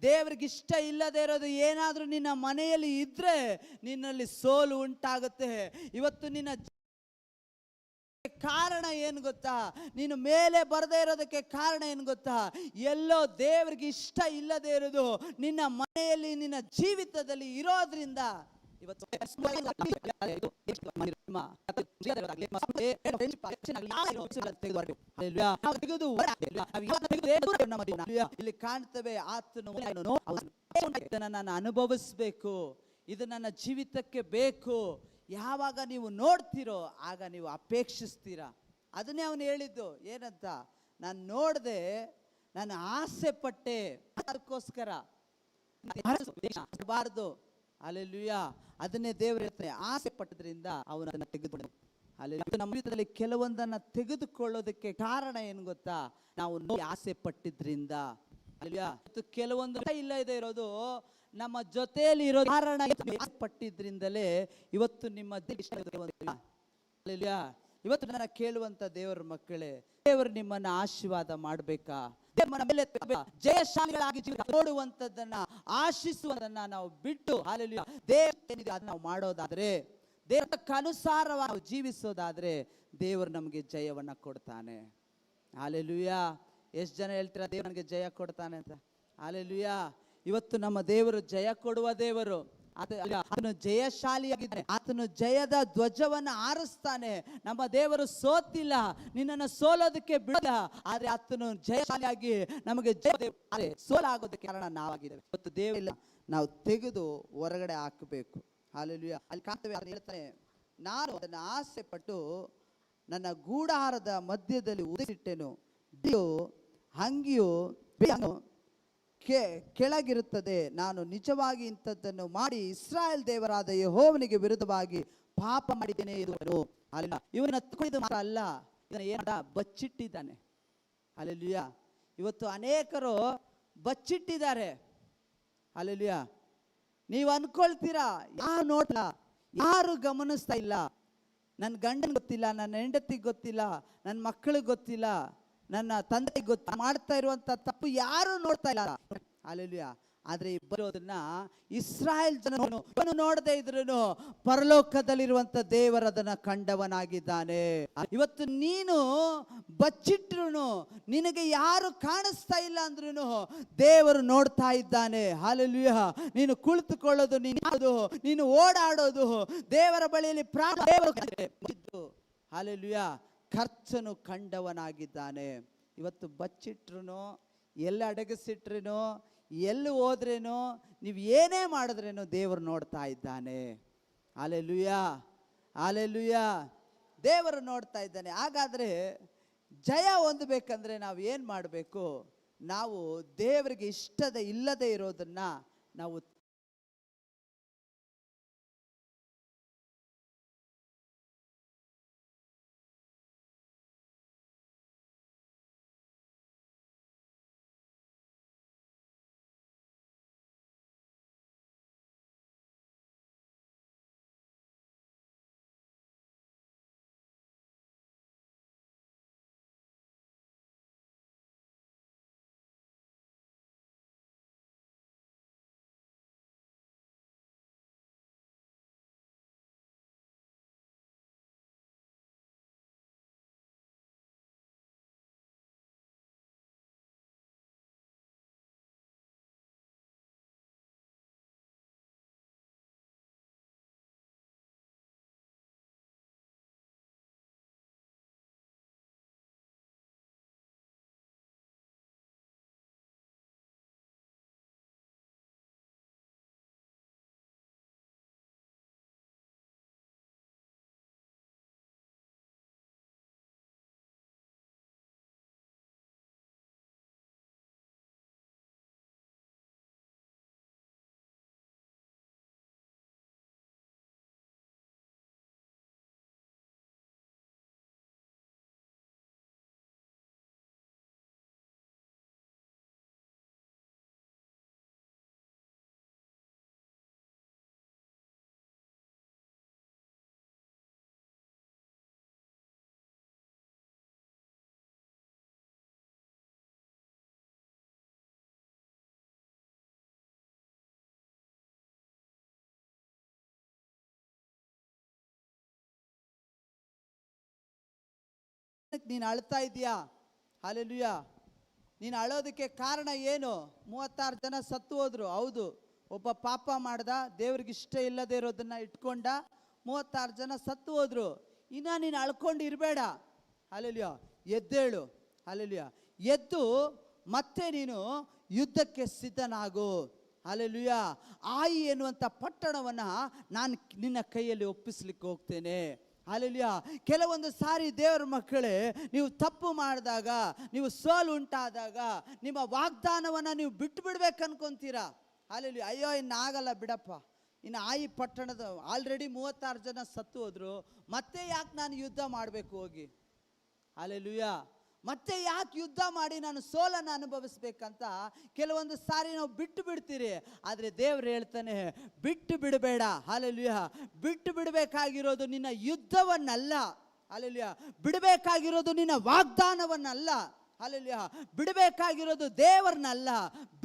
ದೇವರಿಗೆ ಇಷ್ಟ ಇಲ್ಲದೆ ಇರೋದು ಏನಾದರೂ ನಿನ್ನ ಮನೆಯಲ್ಲಿ ಇದ್ರೆ ನಿನ್ನಲ್ಲಿ ಸೋಲು ಉಂಟಾಗುತ್ತೆ. ಇವತ್ತು ನಿನ್ನ ಕಾರಣ ಏನು ಗೊತ್ತಾ? ನೀನು ಮೇಲೆ ಬರದೇ ಇರೋದಕ್ಕೆ ಕಾರಣ ಏನು ಗೊತ್ತಾ? ಎಲ್ಲೋ ದೇವರಿಗೆ ಇಷ್ಟ ಇಲ್ಲದೆ ಇರೋದು ನಿನ್ನ ಮನೆಯಲ್ಲಿ, ನಿನ್ನ ಜೀವಿತದಲ್ಲಿ ಇರೋದ್ರಿಂದ ಇವತ್ತು ಇಲ್ಲಿ ಕಾಣ್ತವೆ, ಆತನು ನಾನು ಅನುಭವಿಸ್ಬೇಕು, ಇದು ನನ್ನ ಜೀವಿತಕ್ಕೆ ಬೇಕು. ಯಾವಾಗ ನೀವು ನೋಡ್ತೀರೋ ಆಗ ನೀವು ಅಪೇಕ್ಷಿಸ್ತೀರಾ. ಅದನ್ನೇ ಅವನು ಹೇಳಿದ್ದು, ಏನಂತ? ನಾನು ನೋಡದೆ, ನಾನು ಆಸೆ ಪಟ್ಟೆ, ಅದಕ್ಕೋಸ್ಕರ ಬಾರ್ದು. ಹಲ್ಲೆಲೂಯಾ. ಅದನ್ನೇ ದೇವರು ಹೇಳ್ತಾನೆ, ಆಸೆ ಪಟ್ಟದ್ರಿಂದ ಅವನನ್ನು ತೆಗೆದುಕೊಂಡು. ಹಲ್ಲೆಲೂಯಾ. ನಮ್ಮ ಜೀವಿತದಲ್ಲಿ ಕೆಲವೊಂದನ್ನು ತೆಗೆದುಕೊಳ್ಳೋದಕ್ಕೆ ಕಾರಣ ಏನು ಗೊತ್ತಾ? ನಾವು ಆಸೆ ಪಟ್ಟಿದ್ರಿಂದ. ಹಲ್ಲೆಲೂಯಾ. ಕೆಲವೊಂದು ಇಲ್ಲದೆ ಇರೋದು ನಮ್ಮ ಜೊತೆಯಲ್ಲಿ ಇರೋ ಕಾರಣ ಪಟ್ಟಿದ್ರಿಂದಲೇ ಇವತ್ತು ನಿಮ್ಮ ಹಲ್ಲೆಲೂಯಾ. ಇವತ್ತು ನನ್ನ ಕೇಳುವಂತ ದೇವರ ಮಕ್ಕಳೇ, ದೇವರು ನಿಮ್ಮನ್ನ ಆಶೀರ್ವಾದ ಮಾಡಬೇಕಾ? ಜಯಶಾಲಿಗಳಾಗಿ ನೋಡುವಂತದ್ದನ್ನ, ಆಶಿಸುವುದನ್ನ ನಾವು ಬಿಟ್ಟು ಹಲ್ಲೆಲೂಯಾ ದೇವರೇನಿದೆ ಅದನ್ನ ನಾವು ಮಾಡೋದಾದ್ರೆ, ದೇವಕ್ಕನುಸಾರವಾಗಿ ನಾವು ಜೀವಿಸೋದಾದ್ರೆ ದೇವರು ನಮಗೆ ಜಯವನ್ನ ಕೊಡ್ತಾನೆ. ಹಲ್ಲೆಲೂಯಾ. ಎಷ್ಟು ಜನ ಹೇಳ್ತೀರಾ ದೇವರು ನನಗೆ ಜಯ ಕೊಡ್ತಾನೆ ಅಂತ? ಹಲ್ಲೆಲೂಯಾ. ಇವತ್ತು ನಮ್ಮ ದೇವರು ಜಯ ಕೊಡುವ ದೇವರು. ಆತನು ಜಯಶಾಲಿಯಾಗಿದ್ದಾನೆ, ಆತನು ಜಯದ ಧ್ವಜವನ್ನು ಆರಿಸ್ತಾನೆ. ನಮ್ಮ ದೇವರು ಸೋತಿಲ್ಲ, ನಿನ್ನನ್ನು ಸೋಲೋದಕ್ಕೆ ಬಿಡಲ್ಲ. ಆದ್ರೆ ಆತನು ಜಯಶಾಲಿಯಾಗಿ ನಮಗೆ ಸೋಲಾಗೋದಕ್ಕೆ ಕಾರಣ ನಾವಾಗಿದ್ದೇವೆ. ಇವತ್ತು ದೇವರಿಲ್ಲ, ನಾವು ತೆಗೆದು ಹೊರಗಡೆ ಹಾಕಬೇಕು. ಹಲ್ಲೆಲೂಯಾ. ಅಲ್ಲಿ ಕಾಣ್ತೇವೆ, ಹೇಳ್ತಾನೆ, ನಾನು ಅದನ್ನು ಆಸೆ ಪಟ್ಟು ನನ್ನ ಗೂಡಾರದ ಮಧ್ಯದಲ್ಲಿ ಉದಿಸಿಟ್ಟೆನು, ಹಂಗಿಯು ಕೆಳಗಿರುತ್ತದೆ. ನಾನು ನಿಜವಾಗಿ ಇಂಥದ್ದನ್ನು ಮಾಡಿ ಇಸ್ರಾಯೇಲ್ ದೇವರಾದ ಯೆಹೋವನಿಗೆ ವಿರುದ್ಧವಾಗಿ ಪಾಪ ಮಾಡಿದ್ದೇನೆ. ಇವನ ಮಾತ್ರ ಅಲ್ಲ, ಇದನ್ನ ಏನ ಬಚ್ಚಿಟ್ಟಿದ್ದಾನೆ. ಹಲ್ಲೆಲೂಯಾ. ಇವತ್ತು ಅನೇಕರು ಬಚ್ಚಿಟ್ಟಿದ್ದಾರೆ. ಹಲ್ಲೆಲೂಯಾ. ನೀವು ಅನ್ಕೊಳ್ತೀರಾ, ಯಾರು ನೋಡ್ಲ, ಯಾರು ಗಮನಿಸ್ತಾ ಇಲ್ಲ, ನನ್ನ ಗಂಡನ ಗೊತ್ತಿಲ್ಲ, ನನ್ನ ಹೆಂಡತಿಗೆ ಗೊತ್ತಿಲ್ಲ, ನನ್ನ ಮಕ್ಕಳಿಗೆ ಗೊತ್ತಿಲ್ಲ, ನನ್ನ ತಂದೆಗೆ ಗೊತ್ತ, ಮಾಡ್ತಾ ಇರುವಂತ ತಪ್ಪು ಯಾರು ನೋಡ್ತಾ ಇಲ್ಲ. ಹಲ್ಲೆಲೂಯಾ. ಆದ್ರೆ ಬರೋದನ್ನ ಇಸ್ರಾಯೇಲ್ ಜನ ನೋಡದೆ ಇದ್ರು ಪರಲೋಕದಲ್ಲಿರುವಂತ ದೇವರದನ್ನ ಕಂಡವನಾಗಿದ್ದಾನೆ. ಇವತ್ತು ನೀನು ಬಚ್ಚಿಟ್ರು, ನಿನಗೆ ಯಾರು ಕಾಣಿಸ್ತಾ ಇಲ್ಲ ಅಂದ್ರೂ ದೇವರು ನೋಡ್ತಾ ಇದ್ದಾನೆ. ಹಲ್ಲೆಲೂಯಾ. ನೀನು ಕುಳಿತುಕೊಳ್ಳೋದು, ನೀನು ಓಡಾಡೋದು ದೇವರ ಬಳಿಯಲ್ಲಿ ಹಲ್ಲೆಲೂಯಾ ಖರ್ಚನು ಕಂಡವನಾಗಿದ್ದಾನೆ. ಇವತ್ತು ಬಚ್ಚಿಟ್ರು, ಎಲ್ಲ ಅಡಗಿಸಿಟ್ರೇನೋ, ಎಲ್ಲಿ ಹೋದ್ರೇನೋ, ನೀವು ಏನೇ ಮಾಡಿದ್ರೇನೋ ದೇವರು ನೋಡ್ತಾ ಇದ್ದಾನೆ. Hallelujah, hallelujah. ದೇವರು ನೋಡ್ತಾ ಇದ್ದಾನೆ. ಹಾಗಾದ್ರೆ ಜಯ ಹೊಂದಬೇಕಂದ್ರೆ ನಾವು ಏನು ಮಾಡಬೇಕು? ನಾವು ದೇವರಿಗೆ ಇಲ್ಲದೆ ಇರೋದನ್ನ ನಾವು ನೀನು ಅಳ್ತಾ ಇದೀಯಾ? ಹಲ್ಲೆಲೂಯಾ. ನೀನು ಅಳೋದಕ್ಕೆ ಕಾರಣ ಏನು? 36 ಜನ ಸತ್ತು ಹೋದ್ರು. ಹೌದು, ಒಬ್ಬ ಪಾಪ ಮಾಡ್ದ, ದೇವ್ರಿಗೆ ಇಷ್ಟ ಇಲ್ಲದೆ ಇರೋದನ್ನ ಇಟ್ಕೊಂಡ, 36 ಜನ ಸತ್ತು ಹೋದ್ರು. ಇನ್ನ ನೀನು ಅಳ್ಕೊಂಡು ಇರಬೇಡ. ಹಲ್ಲೆಲೂಯಾ. ಎದ್ದೇಳು. ಹಲ್ಲೆಲೂಯಾ. ಎದ್ದು ಮತ್ತೆ ನೀನು ಯುದ್ಧಕ್ಕೆ ಸಿದ್ಧನಾಗು. ಹಲ್ಲೆಲೂಯಾ. ಆಯಿ ಎನ್ನುವಂಥ ಪಟ್ಟಣವನ್ನು ನಾನು ನಿನ್ನ ಕೈಯಲ್ಲಿ ಒಪ್ಪಿಸ್ಲಿಕ್ಕೆ ಹೋಗ್ತೇನೆ. ಹಲ್ಲೆಲೂಯಾ. ಕೆಲವೊಂದು ಸಾರಿ ದೇವರ ಮಕ್ಕಳೇ, ನೀವು ತಪ್ಪು ಮಾಡಿದಾಗ, ನೀವು ಸೋಲು ಉಂಟಾದಾಗ, ನಿಮ್ಮ ವಾಗ್ದಾನವನ್ನು ನೀವು ಬಿಟ್ಟು ಬಿಡ್ಬೇಕು ಅನ್ಕೊಂತೀರಾ. ಹಲ್ಲೆಲೂಯಾ. ಅಯ್ಯೋ, ಇನ್ನಾಗಲ್ಲ ಬಿಡಪ್ಪ, ಇನ್ನು ಆಯಿ ಪಟ್ಟಣದ ಆಲ್ರೆಡಿ 36 ಜನ ಸತ್ತು ಹೋದ್ರು, ಮತ್ತೆ ಯಾಕೆ ನಾನು ಯುದ್ಧ ಮಾಡಬೇಕು ಹೋಗಿ? ಹಲ್ಲೆಲೂಯಾ. ಮತ್ತೆ ಯಾಕೆ ಯುದ್ಧ ಮಾಡಿ ನಾನು ಸೋಲನ್ನು ಅನುಭವಿಸ್ಬೇಕಂತ ಕೆಲವೊಂದು ಸಾರಿ ನಾವು ಬಿಟ್ಟು ಬಿಡ್ತೀರಿ. ಆದರೆ ದೇವ್ರು ಹೇಳ್ತಾನೆ, ಬಿಟ್ಟು ಬಿಡಬೇಡ. ಹಲ್ಲೆಲೂಯಾ. ಬಿಟ್ಟು ಬಿಡಬೇಕಾಗಿರೋದು ನಿನ್ನ ಯುದ್ಧವನ್ನಲ್ಲ. ಹಲ್ಲೆಲೂಯಾ. ಬಿಡಬೇಕಾಗಿರೋದು ನಿನ್ನ ವಾಗ್ದಾನವನ್ನಲ್ಲ. ಹಲ್ಲೆಲೂಯಾ. ಬಿಡಬೇಕಾಗಿರೋದು ದೇವರನ್ನಲ್ಲ,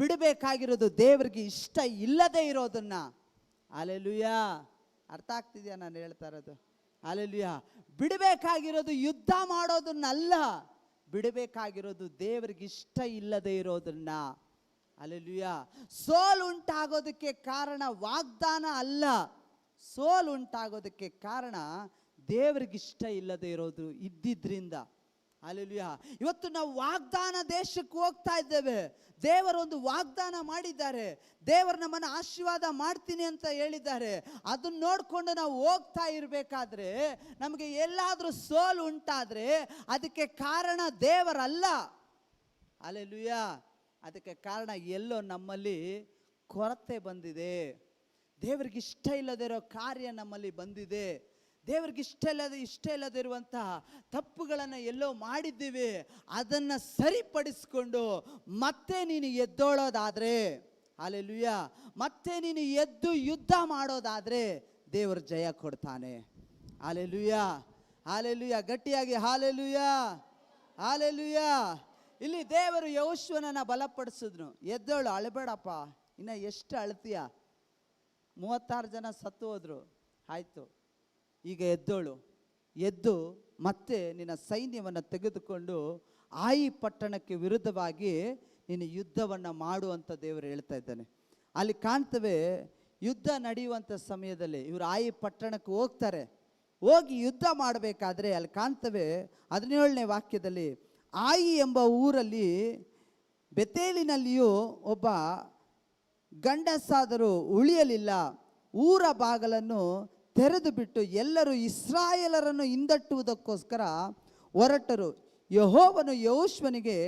ಬಿಡಬೇಕಾಗಿರೋದು ದೇವರಿಗೆ ಇಷ್ಟ ಇಲ್ಲದೆ ಇರೋದನ್ನ. ಹಲ್ಲೆಲೂಯಾ. ಅರ್ಥ ಆಗ್ತಿದ್ಯಾ ನಾನು ಹೇಳ್ತಾ ಇರೋದು? ಹಲ್ಲೆಲೂಯಾ. ಬಿಡಬೇಕಾಗಿರೋದು ಯುದ್ಧ ಮಾಡೋದನ್ನಲ್ಲ, ಬಿಡಬೇಕಾಗಿರೋದು ದೇವರಿಗೆ ಇಷ್ಟ ಇಲ್ಲದೆ ಇರೋದನ್ನ. ಹಲ್ಲೆಲೂಯಾ. ಸೋಲು ಉಂಟಾಗೋದಕ್ಕೆ ಕಾರಣ ವಾಗ್ದಾನ ಅಲ್ಲ, ಸೋಲು ಉಂಟಾಗೋದಕ್ಕೆ ಕಾರಣ ದೇವರಿಗೆ ಇಷ್ಟ ಇಲ್ಲದೆ ಇರೋದು ಇದ್ದಿದ್ರಿಂದ. ಹಲ್ಲೆಲೂಯಾ. ಇವತ್ತು ನಾವು ವಾಗ್ದಾನ ದೇಶಕ್ಕೆ ಹೋಗ್ತಾ ಇದ್ದೇವೆ. ದೇವರೊಂದು ವಾಗ್ದಾನ ಮಾಡಿದ್ದಾರೆ, ದೇವರು ನಮ್ಮನ್ನು ಆಶೀರ್ವಾದ ಮಾಡ್ತೀನಿ ಅಂತ ಹೇಳಿದ್ದಾರೆ. ಅದನ್ನ ನೋಡಿಕೊಂಡು ನಾವು ಹೋಗ್ತಾ ಇರಬೇಕಾದ್ರೆ ನಮಗೆ ಎಲ್ಲಾದರೂ ಸೋಲು ಉಂಟಾದರೆ ಅದಕ್ಕೆ ಕಾರಣ ದೇವರಲ್ಲ. ಹಲ್ಲೆಲೂಯಾ. ಅದಕ್ಕೆ ಕಾರಣ ಎಲ್ಲೋ ನಮ್ಮಲ್ಲಿ ಕೊರತೆ ಬಂದಿದೆ, ದೇವರಿಗೆ ಇಷ್ಟ ಇಲ್ಲದಿರೋ ಕಾರ್ಯ ನಮ್ಮಲ್ಲಿ ಬಂದಿದೆ, ದೇವರಿಗೆ ಇಷ್ಟ ಇಲ್ಲದಿರುವಂತಹ ತಪ್ಪುಗಳನ್ನು ಎಲ್ಲೋ ಮಾಡಿದ್ದೀವಿ. ಅದನ್ನು ಸರಿಪಡಿಸ್ಕೊಂಡು ಮತ್ತೆ ನೀನು ಎದ್ದೋಳೋದಾದರೆ, ಹಲ್ಲೆಲೂಯಾ, ಮತ್ತೆ ನೀನು ಎದ್ದು ಯುದ್ಧ ಮಾಡೋದಾದರೆ ದೇವರು ಜಯ ಕೊಡ್ತಾನೆ. ಹಲ್ಲೆಲೂಯಾ. ಹಲ್ಲೆಲೂಯಾ. ಗಟ್ಟಿಯಾಗಿ ಹಲ್ಲೆಲೂಯಾ. ಹಲ್ಲೆಲೂಯಾ. ಇಲ್ಲಿ ದೇವರು ಯೆಹೋಶುವನನ್ನು ಬಲಪಡಿಸಿದ್ನು. ಎದ್ದೋಳು, ಅಳಬೇಡಪ್ಪ, ಇನ್ನು ಎಷ್ಟು ಅಳ್ತೀಯ? 36 ಜನ ಸತ್ತು ಹೋದ್ರು, ಆಯಿತು, ಈಗ ಎದ್ದೋಳು. ಎದ್ದು ಮತ್ತೆ ನಿನ್ನ ಸೈನ್ಯವನ್ನು ತೆಗೆದುಕೊಂಡು ಆಯಿ ಪಟ್ಟಣಕ್ಕೆ ವಿರುದ್ಧವಾಗಿ ನೀನು ಯುದ್ಧವನ್ನು ಮಾಡುವಂಥ ದೇವರು ಹೇಳ್ತಾ ಇದ್ದಾನೆ. ಅಲ್ಲಿ ಕಾಣ್ತವೆ, ಯುದ್ಧ ನಡೆಯುವಂಥ ಸಮಯದಲ್ಲಿ ಇವರು ಆಯಿ ಪಟ್ಟಣಕ್ಕೆ ಹೋಗ್ತಾರೆ. ಹೋಗಿ ಯುದ್ಧ ಮಾಡಬೇಕಾದ್ರೆ ಅಲ್ಲಿ ಕಾಣ್ತವೆ 17ನೇ ವಾಕ್ಯದಲ್ಲಿ, ಆಯಿ ಎಂಬ ಊರಲ್ಲಿ ಬೆತೇಲಿನಲ್ಲಿಯೂ ಒಬ್ಬ ಗಂಡಸಾದರೂ ಉಳಿಯಲಿಲ್ಲ. ಊರ ಬಾಗಲನ್ನು ತೆರೆದು ಬಿಟ್ಟು ಎಲ್ಲರೂ ಇಸ್ರಾಯೇಲರನ್ನು ಹಿಂದಟ್ಟುವುದಕ್ಕೋಸ್ಕರ ಹೊರಟರು. ಯೆಹೋವನು ಯೆಹೋಶುವನಿಗೆ,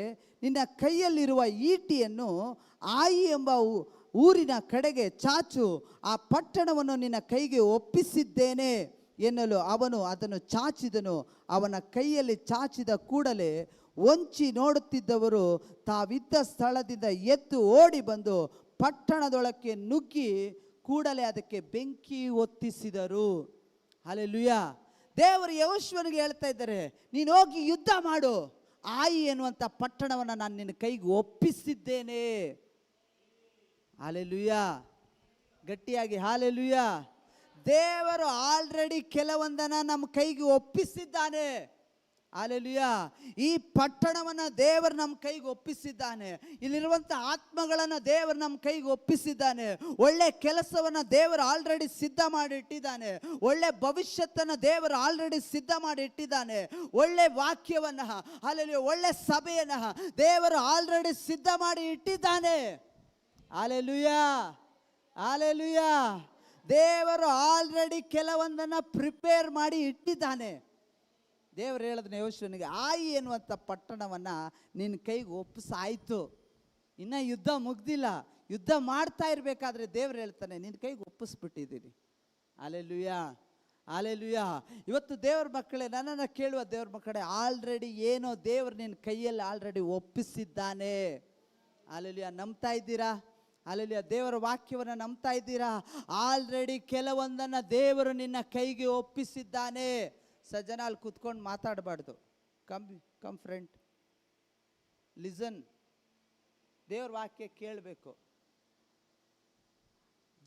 ನಿನ್ನ ಕೈಯಲ್ಲಿರುವ ಈಟಿಯನ್ನು ಆಯಿ ಎಂಬ ಊರಿನ ಕಡೆಗೆ ಚಾಚು, ಆ ಪಟ್ಟಣವನ್ನು ನಿನ್ನ ಕೈಗೆ ಒಪ್ಪಿಸಿದ್ದೇನೆ ಎನ್ನಲು ಅವನು ಅದನ್ನು ಚಾಚಿದನು. ಅವನ ಕೈಯಲ್ಲಿ ಚಾಚಿದ ಕೂಡಲೇ ಹೊಂಚಿ ನೋಡುತ್ತಿದ್ದವರು ತಾವಿದ್ದ ಸ್ಥಳದಿಂದ ಎದ್ದು ಓಡಿ ಬಂದು ಪಟ್ಟಣದೊಳಕ್ಕೆ ನುಗ್ಗಿ ಕೂಡಲೇ ಅದಕ್ಕೆ ಬೆಂಕಿ ಹೊತ್ತಿಸಿದರು. ಹಲ್ಲೆಲೂಯಾ. ದೇವರು ಯೆಹೋಶುವನಿಗೆ ಹೇಳ್ತಾ ಇದ್ದಾರೆ, ನೀನು ಹೋಗಿ ಯುದ್ಧ ಮಾಡು, ಆಯಿ ಎನ್ನುವಂಥ ಪಟ್ಟಣವನ್ನು ನಾನು ನಿನ್ನ ಕೈಗೆ ಒಪ್ಪಿಸಿದ್ದೇನೆ. ಹಲ್ಲೆಲೂಯಾ. ಗಟ್ಟಿಯಾಗಿ ಹಲ್ಲೆಲೂಯಾ. ದೇವರು ಆಲ್ರೆಡಿ ಕೆಲವೊಂದನ್ನು ನಮ್ಮ ಕೈಗೆ ಒಪ್ಪಿಸಿದ್ದಾನೆ. ಹಲ್ಲೆಲೂಯಾ. ಈ ಪಟ್ಟಣವನ್ನು ದೇವರು ನಮ್ಮ ಕೈಗೆ ಒಪ್ಪಿಸಿದ್ದಾನೆ. ಇಲ್ಲಿರುವಂಥ ಆತ್ಮಗಳನ್ನು ದೇವರು ನಮ್ಮ ಕೈಗೆ ಒಪ್ಪಿಸಿದ್ದಾನೆ. ಒಳ್ಳೆ ಕೆಲಸವನ್ನು ದೇವರು ಆಲ್ರೆಡಿ ಸಿದ್ಧ ಮಾಡಿ ಇಟ್ಟಿದ್ದಾನೆ. ಒಳ್ಳೆ ಭವಿಷ್ಯತ್ತನ್ನು ದೇವರು ಆಲ್ರೆಡಿ ಸಿದ್ಧ ಮಾಡಿ ಇಟ್ಟಿದ್ದಾನೆ. ಒಳ್ಳೆ ವಾಕ್ಯವನ್ನು, ಹಲ್ಲೆಲೂಯಾ, ಒಳ್ಳೆ ಸಭೆಯನ್ನು ದೇವರು ಆಲ್ರೆಡಿ ಸಿದ್ಧ ಮಾಡಿ ಇಟ್ಟಿದ್ದಾನೆ. ಹಲ್ಲೆಲೂಯಾ. ಹಲ್ಲೆಲೂಯಾ. ದೇವರು ಆಲ್ರೆಡಿ ಕೆಲವೊಂದನ್ನು ಪ್ರಿಪೇರ್ ಮಾಡಿ ಇಟ್ಟಿದ್ದಾನೆ. ದೇವರು ಹೇಳಿದ್ನ ಯೆಹೋಶುವನಿಗೆ, ಆಯಿ ಎನ್ನುವಂಥ ಪಟ್ಟಣವನ್ನು ನಿನ್ನ ಕೈಗೆ ಒಪ್ಪಿಸಾಯ್ತು, ಇನ್ನು ಯುದ್ಧ ಮುಗ್ದಿಲ್ಲ. ಯುದ್ಧ ಮಾಡ್ತಾ ಇರಬೇಕಾದ್ರೆ ದೇವ್ರು ಹೇಳ್ತಾನೆ, ನಿನ್ನ ಕೈಗೆ ಒಪ್ಪಿಸ್ಬಿಟ್ಟಿದ್ದೀನಿ. ಹಲ್ಲೆಲೂಯಾ. ಹಲ್ಲೆಲೂಯಾ. ಇವತ್ತು ದೇವ್ರ ಮಕ್ಕಳೇ, ನನ್ನನ್ನು ಕೇಳುವ ದೇವ್ರ ಮಕ್ಕಳೇ, ಆಲ್ರೆಡಿ ಏನೋ ದೇವರು ನಿನ್ನ ಕೈಯಲ್ಲಿ ಆಲ್ರೆಡಿ ಒಪ್ಪಿಸಿದ್ದಾನೆ. ಹಲ್ಲೆಲೂಯಾ. ನಂಬ್ತಾ ಇದ್ದೀರಾ? ಹಲ್ಲೆಲೂಯಾ. ದೇವರ ವಾಕ್ಯವನ್ನು ನಂಬ್ತಾ ಇದ್ದೀರಾ? ಆಲ್ರೆಡಿ ಕೆಲವೊಂದನ್ನು ದೇವರು ನಿನ್ನ ಕೈಗೆ ಒಪ್ಪಿಸಿದ್ದಾನೆ. ಸಜ್ಜನ ಅಲ್ಲಿ ಕೂತ್ಕೊಂಡು ಮಾತಾಡಬಾರ್ದು. Come friend, listen. ದೇವ್ರ ವಾಕ್ಯ ಕೇಳಬೇಕು.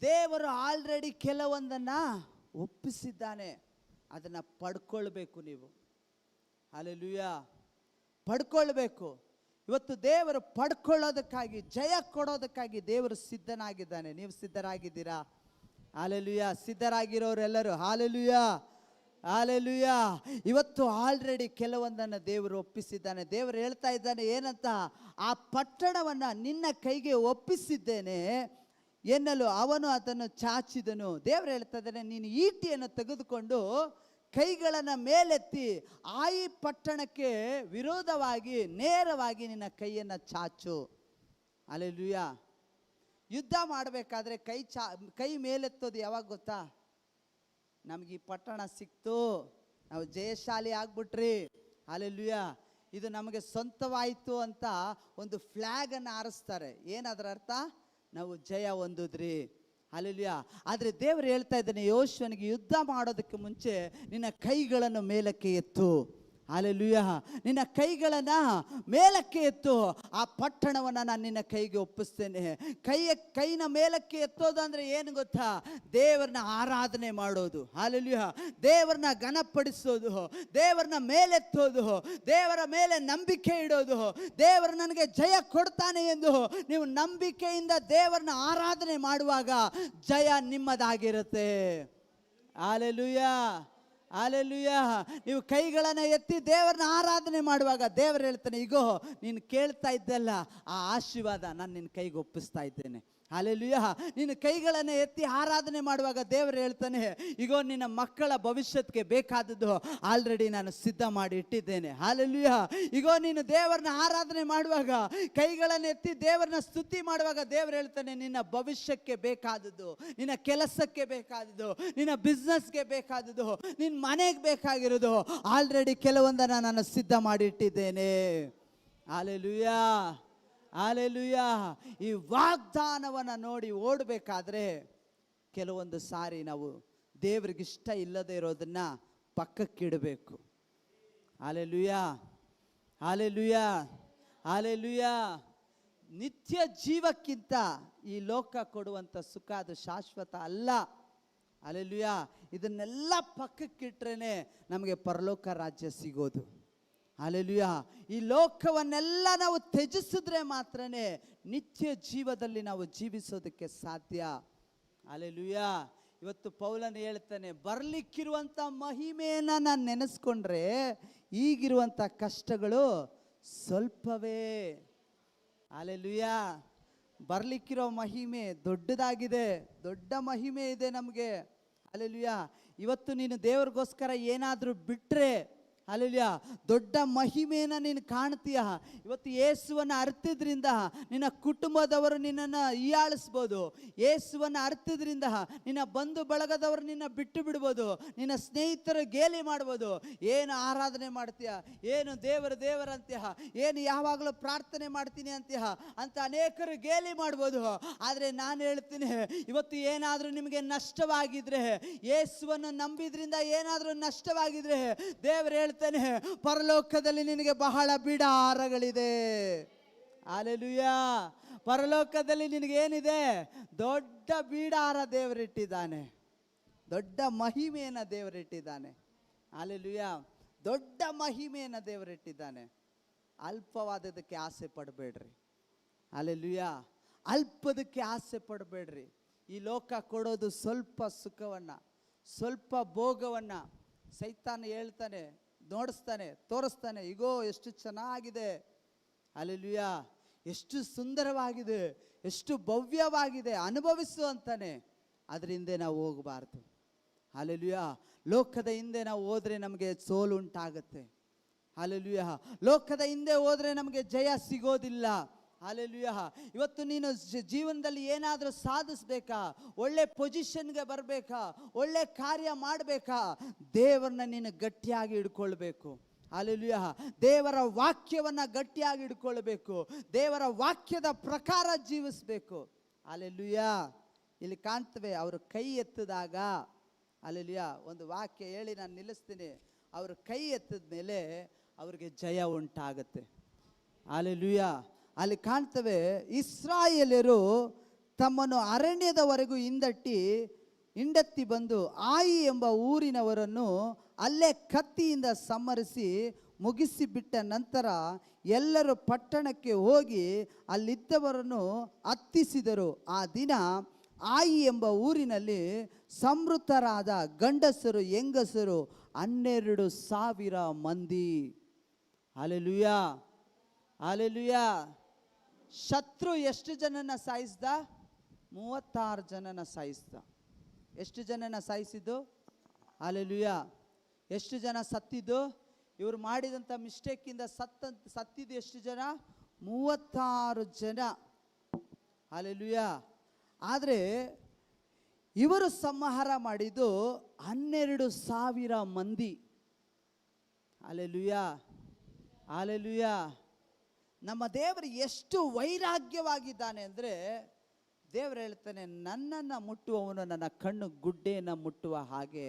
ದೇವರು ಆಲ್ರೆಡಿ ಕೆಲವೊಂದನ್ನು ಒಪ್ಪಿಸಿದ್ದಾನೆ, ಅದನ್ನು ಪಡ್ಕೊಳ್ಬೇಕು ನೀವು. ಹಲ್ಲೆಲೂಯಾ. ಪಡ್ಕೊಳ್ಬೇಕು. ಇವತ್ತು ದೇವರು ಪಡ್ಕೊಳ್ಳೋದಕ್ಕಾಗಿ, ಜಯ ಕೊಡೋದಕ್ಕಾಗಿ ದೇವರು ಸಿದ್ಧನಾಗಿದ್ದಾನೆ. ನೀವು ಸಿದ್ಧರಾಗಿದ್ದೀರಾ? ಹಲ್ಲೆಲೂಯಾ. ಸಿದ್ಧರಾಗಿರೋರೆಲ್ಲರೂ ಹಲ್ಲೆಲೂಯಾ, ಹಲ್ಲೆಲೂಯಾ. ಇವತ್ತು ಆಲ್ರೆಡಿ ಕೆಲವೊಂದನ್ನು ದೇವರು ಒಪ್ಪಿಸಿದ್ದಾನೆ. ದೇವರು ಹೇಳ್ತಾ ಇದ್ದಾನೆ ಏನಂತ, ಆ ಪಟ್ಟಣವನ್ನು ನಿನ್ನ ಕೈಗೆ ಒಪ್ಪಿಸಿದ್ದೇನೆ ಎನ್ನಲು ಅವನು ಅದನ್ನು ಚಾಚಿದನು. ದೇವರು ಹೇಳ್ತಾ ಇದ್ದಾನೆ, ನೀನು ಈಟಿಯನ್ನು ತೆಗೆದುಕೊಂಡು ಕೈಗಳನ್ನು ಮೇಲೆತ್ತಿ ಆ ಈ ಪಟ್ಟಣಕ್ಕೆ ವಿರೋಧವಾಗಿ ನೇರವಾಗಿ ನಿನ್ನ ಕೈಯನ್ನು ಚಾಚು. ಹಲ್ಲೆಲೂಯಾ. ಯುದ್ಧ ಮಾಡಬೇಕಾದ್ರೆ ಕೈ ಮೇಲೆತ್ತೋದು ಯಾವಾಗ ಗೊತ್ತಾ? ನಮಗೆ ಈ ಪಟ್ಟಣ ಸಿಕ್ತು, ನಾವು ಜಯಶಾಲಿ ಆಗ್ಬಿಟ್ರಿ, ಹಲ್ಲೆಲೂಯಾ, ಇದು ನಮಗೆ ಸ್ವಂತವಾಯಿತು ಅಂತ ಒಂದು ಫ್ಲ್ಯಾಗನ್ನು ಹಾರಿಸ್ತಾರೆ. ಏನದರ ಅರ್ಥ? ನಾವು ಜಯ ಹೊಂದಿದ್ರಿ, ಹಲ್ಲೆಲೂಯಾ. ಆದರೆ ದೇವರು ಹೇಳ್ತಾ ಇದ್ದಾನೆ, ಯೋಶುವನಿಗೆ ಯುದ್ಧ ಮಾಡೋದಕ್ಕೆ ಮುಂಚೆ ನಿನ್ನ ಕೈಗಳನ್ನು ಮೇಲಕ್ಕೆ ಎತ್ತು. ಹಲ್ಲೆಲೂಯಾ. ನಿನ್ನ ಕೈಗಳನ್ನು ಮೇಲಕ್ಕೆ ಎತ್ತು, ಆ ಪಟ್ಟಣವನ್ನು ನಾನು ನಿನ್ನ ಕೈಗೆ ಒಪ್ಪಿಸ್ತೇನೆ. ಕೈನ ಮೇಲಕ್ಕೆ ಎತ್ತೋದು ಅಂದರೆ ಏನು ಗೊತ್ತಾ? ದೇವರನ್ನ ಆರಾಧನೆ ಮಾಡೋದು. ಹಲ್ಲೆಲೂಯಾ. ದೇವರನ್ನ ಘನಪಡಿಸೋದು, ದೇವರನ್ನ ಮೇಲೆತ್ತೋದು, ದೇವರ ಮೇಲೆ ನಂಬಿಕೆ ಇಡೋದು. ದೇವರು ನನಗೆ ಜಯ ಕೊಡ್ತಾನೆ ಎಂದು ನೀವು ನಂಬಿಕೆಯಿಂದ ದೇವರನ್ನ ಆರಾಧನೆ ಮಾಡುವಾಗ ಜಯ ನಿಮ್ಮದಾಗಿರುತ್ತೆ. Hallelujah, hallelujah. ನೀವು ಕೈಗಳನ್ನು ಎತ್ತಿ ದೇವರನ್ನ ಆರಾಧನೆ ಮಾಡುವಾಗ ದೇವರು ಹೇಳ್ತಾನೆ, ಈಗೋ ನೀನು ಕೇಳ್ತಾ ಇದ್ದಲ್ಲ ಆ ಆಶೀರ್ವಾದ ನಾನು ನಿನ್ನ ಕೈಗೆ ಒಪ್ಪಿಸ್ತಾ ಇದ್ದೇನೆ. ಹಲ್ಲೆಲೂಯಾ. ನೀನು ಕೈಗಳನ್ನು ಎತ್ತಿ ಆರಾಧನೆ ಮಾಡುವಾಗ ದೇವರು ಹೇಳ್ತಾನೆ, ಈಗೋ ನಿನ್ನ ಮಕ್ಕಳ ಭವಿಷ್ಯಕ್ಕೆ ಬೇಕಾದದ್ದು ಆಲ್ರೆಡಿ ನಾನು ಸಿದ್ಧ ಮಾಡಿ ಇಟ್ಟಿದ್ದೇನೆ. ಹಲ್ಲೆಲೂಯಾ. ಈಗೋ ನೀನು ದೇವರನ್ನ ಆರಾಧನೆ ಮಾಡುವಾಗ, ಕೈಗಳನ್ನು ಎತ್ತಿ ದೇವರನ್ನ ಸ್ತುತಿ ಮಾಡುವಾಗ ದೇವರು ಹೇಳ್ತಾನೆ, ನಿನ್ನ ಭವಿಷ್ಯಕ್ಕೆ ಬೇಕಾದದ್ದು, ನಿನ್ನ ಕೆಲಸಕ್ಕೆ ಬೇಕಾದದ್ದು, ನಿನ್ನ ಬಿಸ್ನೆಸ್ಗೆ ಬೇಕಾದದ್ದು, ನಿನ್ನ ಮನೆಗೆ ಬೇಕಾಗಿರೋದು ಆಲ್ರೆಡಿ ಕೆಲವೊಂದನ್ನು ನಾನು ಸಿದ್ಧ ಮಾಡಿ ಇಟ್ಟಿದ್ದೇನೆ. Hallelujah, hallelujah. ಈ ವಾಗ್ದಾನವನ್ನು ನೋಡಿ ಓಡಬೇಕಾದ್ರೆ ಕೆಲವೊಂದು ಸಾರಿ ನಾವು ದೇವರಿಗಿಷ್ಟ ಇಲ್ಲದೆ ಇರೋದನ್ನ ಪಕ್ಕಕ್ಕಿಡಬೇಕು. Hallelujah, hallelujah, hallelujah. ನಿತ್ಯ ಜೀವಕ್ಕಿಂತ ಈ ಲೋಕ ಕೊಡುವಂಥ ಸುಖ ಅದು ಶಾಶ್ವತ ಅಲ್ಲ. ಹಲ್ಲೆಲೂಯಾ. ಇದನ್ನೆಲ್ಲ ಪಕ್ಕಕ್ಕಿಟ್ರೇನೆ ನಮಗೆ ಪರಲೋಕ ರಾಜ್ಯ ಸಿಗೋದು. ಹಲ್ಲೆಲೂಯಾ. ಈ ಲೋಕವನ್ನೆಲ್ಲ ನಾವು ತ್ಯಜಿಸಿದ್ರೆ ಮಾತ್ರನೇ ನಿತ್ಯ ಜೀವದಲ್ಲಿ ನಾವು ಜೀವಿಸೋದಕ್ಕೆ ಸಾಧ್ಯ. ಹಲ್ಲೆಲೂಯಾ. ಇವತ್ತು ಪೌಲನು ಹೇಳ್ತಾನೆ, ಬರಲಿಕ್ಕಿರುವಂಥ ಮಹಿಮೆಯನ್ನು ನಾನು ನೆನೆಸ್ಕೊಂಡ್ರೆ ಈಗಿರುವಂಥ ಕಷ್ಟಗಳು ಸ್ವಲ್ಪವೇ. ಹಲ್ಲೆಲೂಯಾ. ಬರಲಿಕ್ಕಿರೋ ಮಹಿಮೆ ದೊಡ್ಡದಾಗಿದೆ, ದೊಡ್ಡ ಮಹಿಮೆ ಇದೆ ನಮಗೆ. ಹಲ್ಲೆಲೂಯಾ. ಇವತ್ತು ನೀನು ದೇವರಿಗೋಸ್ಕರ ಏನಾದರೂ ಬಿಟ್ಟರೆ, ಹಲ್ಲೆಲೂಯಾ, ದೊಡ್ಡ ಮಹಿಮೆಯನ್ನು ನೀನು ಕಾಣ್ತೀಯ. ಇವತ್ತು ಯೇಸುವನ್ನು ಅರ್ತಿದ್ರಿಂದ ನಿನ್ನ ಕುಟುಂಬದವರು ನಿನ್ನನ್ನು ಹೀಯಾಳಿಸ್ಬೋದು. ಯೇಸುವನ್ನು ಅರ್ತಿದ್ರಿಂದ ನಿನ್ನ ಬಂಧು ಬಳಗದವರು ನಿನ್ನ ಬಿಟ್ಟು ಬಿಡ್ಬೋದು. ನಿನ್ನ ಸ್ನೇಹಿತರು ಗೇಲಿ ಮಾಡ್ಬೋದು. ಏನು ಆರಾಧನೆ ಮಾಡ್ತೀಯ, ಏನು ದೇವರಂತ್ಯ, ಏನು ಯಾವಾಗಲೂ ಪ್ರಾರ್ಥನೆ ಮಾಡ್ತೀನಿ ಅಂತ್ಯ ಅಂತ ಅನೇಕರು ಗೇಲಿ ಮಾಡ್ಬೋದು. ಆದರೆ ನಾನು ಹೇಳ್ತೀನಿ, ಇವತ್ತು ಏನಾದರೂ ನಿಮಗೆ ನಷ್ಟವಾಗಿದ್ರೆ, ಯೇಸುವನ್ನು ನಂಬಿದ್ರಿಂದ ಏನಾದರೂ ನಷ್ಟವಾಗಿದ್ರೆ, ದೇವರು ಹೇಳ್ತಾನೆ, ಪರಲೋಕದಲ್ಲಿ ನಿನಗೆ ಬಹಳ ಬಿಡಾರಗಳಿದೆ. ಹಲ್ಲೆಲೂಯಾ. ಪರಲೋಕದಲ್ಲಿ ನಿನಗೇನಿದೆ? ದೊಡ್ಡ ಬಿಡಾರ ದೇವರಿಟ್ಟಿದ್ದಾನೆ, ದೊಡ್ಡ ಮಹಿಮೆಯನ್ನು ದೇವರಿಟ್ಟಿದ್ದಾನೆ. ಹಲ್ಲೆಲೂಯಾ. ದೊಡ್ಡ ಮಹಿಮೆಯನ್ನು ದೇವರಿಟ್ಟಿದ್ದಾನೆ. ಅಲ್ಪವಾದದಕ್ಕೆ ಆಸೆ ಪಡಬೇಡ್ರಿ. ಹಲ್ಲೆಲೂಯಾ. ಅಲ್ಪದಕ್ಕೆ ಆಸೆ ಪಡಬೇಡ್ರಿ. ಈ ಲೋಕ ಕೊಡೋದು ಸ್ವಲ್ಪ ಸುಖವನ್ನು, ಸ್ವಲ್ಪ ಭೋಗವನ್ನು. ಸೈತಾನ ಹೇಳ್ತಾನೆ, ನೋಡಿಸ್ತಾನೆ, ತೋರಿಸ್ತಾನೆ, ಈಗೋ ಎಷ್ಟು ಚೆನ್ನಾಗಿದೆ, ಹಲ್ಲೆಲೂಯಾ, ಎಷ್ಟು ಸುಂದರವಾಗಿದೆ, ಎಷ್ಟು ಭವ್ಯವಾಗಿದೆ, ಅನುಭವಿಸು ಅಂತಾನೆ. ಅದರ ಹಿಂದೆ ನಾವು ಹೋಗಬಾರ್ದು. ಹಲ್ಲೆಲೂಯಾ. ಲೋಕದ ಹಿಂದೆ ನಾವು ಹೋದರೆ ನಮಗೆ ಸೋಲು ಉಂಟಾಗುತ್ತೆ. ಹಲ್ಲೆಲೂಯಾ. ಲೋಕದ ಹಿಂದೆ ಹೋದರೆ ನಮಗೆ ಜಯ ಸಿಗೋದಿಲ್ಲ. ಹಲ್ಲೆಲೂಯಾ. ಇವತ್ತು ನೀನು ಜೀವನದಲ್ಲಿ ಏನಾದರೂ ಸಾಧಿಸ್ಬೇಕಾ, ಒಳ್ಳೆ ಪೊಸಿಷನ್ಗೆ ಬರಬೇಕಾ, ಒಳ್ಳೆ ಕಾರ್ಯ ಮಾಡಬೇಕಾ, ದೇವರನ್ನ ನೀನು ಗಟ್ಟಿಯಾಗಿ ಹಿಡ್ಕೊಳ್ಬೇಕು. ಹಲ್ಲೆಲೂಯಾ. ದೇವರ ವಾಕ್ಯವನ್ನು ಗಟ್ಟಿಯಾಗಿ ಹಿಡ್ಕೊಳ್ಬೇಕು. ದೇವರ ವಾಕ್ಯದ ಪ್ರಕಾರ ಜೀವಿಸಬೇಕು. ಹಲ್ಲೆಲೂಯಾ. ಇಲ್ಲಿ ಕಾಣ್ತವೆ, ಅವರು ಕೈ ಎತ್ತಿದಾಗ, ಹಲ್ಲೆಲೂಯಾ, ಒಂದು ವಾಕ್ಯ ಹೇಳಿ ನಾನು ನಿಲ್ಲಿಸ್ತೀನಿ. ಅವರು ಕೈ ಎತ್ತಿದ ಮೇಲೆ ಅವ್ರಿಗೆ ಜಯ ಉಂಟಾಗುತ್ತೆ. ಹಲ್ಲೆಲೂಯಾ. ಅಲ್ಲಿ ಕಾಣ್ತವೆ, ಇಸ್ರಾಯೇಲ್ಯರು ತಮ್ಮನ್ನು ಅರಣ್ಯದವರೆಗೂ ಹಿಂದಟ್ಟಿ ಹಿಂಡೆತ್ತಿ ಬಂದು ಆಯಿ ಎಂಬ ಊರಿನವರನ್ನು ಅಲ್ಲೇ ಕತ್ತಿಯಿಂದ ಸಂಹರಿಸಿ ಮುಗಿಸಿಬಿಟ್ಟ ನಂತರ ಎಲ್ಲರೂ ಪಟ್ಟಣಕ್ಕೆ ಹೋಗಿ ಅಲ್ಲಿದ್ದವರನ್ನು ಹತ್ತಿಸಿದರು. ಆ ದಿನ ಆಯಿ ಎಂಬ ಊರಿನಲ್ಲಿ ಸಂವೃತರಾದ ಗಂಡಸರು ಹೆಂಗಸರು 12,000 ಮಂದಿ. Hallelujah, hallelujah. ಶತ್ರು ಎಷ್ಟು ಜನನ ಸಾಯಿಸ್ದ? 36 ಜನನ ಸಾಯಿಸ್ದ. ಎಷ್ಟು ಜನನ ಸಾಯಿಸಿದ್ದು? ಹಲ್ಲೆಲೂಯಾ. ಎಷ್ಟು ಜನ ಸತ್ತಿದ್ದು? ಇವರು ಮಾಡಿದಂಥ ಮಿಸ್ಟೇಕಿಂದ ಸತ್ತಿದ್ದು ಎಷ್ಟು ಜನ? 36 ಜನ. ಹಲ್ಲೆಲೂಯಾ. ಆದರೆ ಇವರು ಸಂಹಾರ ಮಾಡಿದ್ದು 12,000 ಮಂದಿ. Hallelujah, hallelujah. ನಮ್ಮ ದೇವರು ಎಷ್ಟು ವೈರಾಗ್ಯವಾಗಿದ್ದಾನೆ ಅಂದರೆ, ದೇವರು ಹೇಳ್ತಾನೆ, ನನ್ನನ್ನು ಮುಟ್ಟುವವನು ನನ್ನ ಕಣ್ಣು ಗುಡ್ಡೆಯನ್ನು ಮುಟ್ಟುವ ಹಾಗೆ.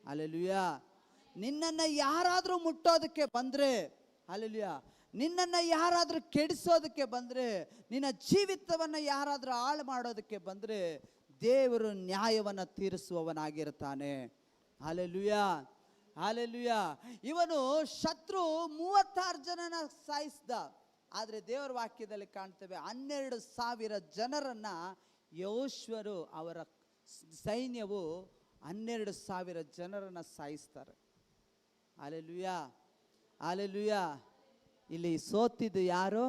ಹಲ್ಲೆಲೂಯಾ. ನಿನ್ನನ್ನು ಯಾರಾದರೂ ಮುಟ್ಟೋದಕ್ಕೆ ಬಂದರೆ, ಹಲ್ಲೆಲೂಯಾ, ನಿನ್ನನ್ನು ಯಾರಾದರೂ ಕೆಡಿಸೋದಕ್ಕೆ ಬಂದರೆ, ನಿನ್ನ ಜೀವಿತವನ್ನು ಯಾರಾದರೂ ಹಾಳು ಮಾಡೋದಕ್ಕೆ ಬಂದರೆ, ದೇವರು ನ್ಯಾಯವನ್ನು ತೀರಿಸುವವನಾಗಿರ್ತಾನೆ. Hallelujah, hallelujah. ಇವನು ಶತ್ರು 36 ಜನನ ಸಾಯಿಸಿದ. ಆದರೆ ದೇವರ ವಾಕ್ಯದಲ್ಲಿ ಕಾಣ್ತೇವೆ 12,000 ಜನರನ್ನ ಯೆಹೋಶುವರು ಅವರ ಸೈನ್ಯವು 12,000 ಜನರನ್ನ ಸಾಯಿಸ್ತಾರೆ. Hallelujah, hallelujah. ಇಲ್ಲಿ ಸೋತಿದ್ದು ಯಾರು?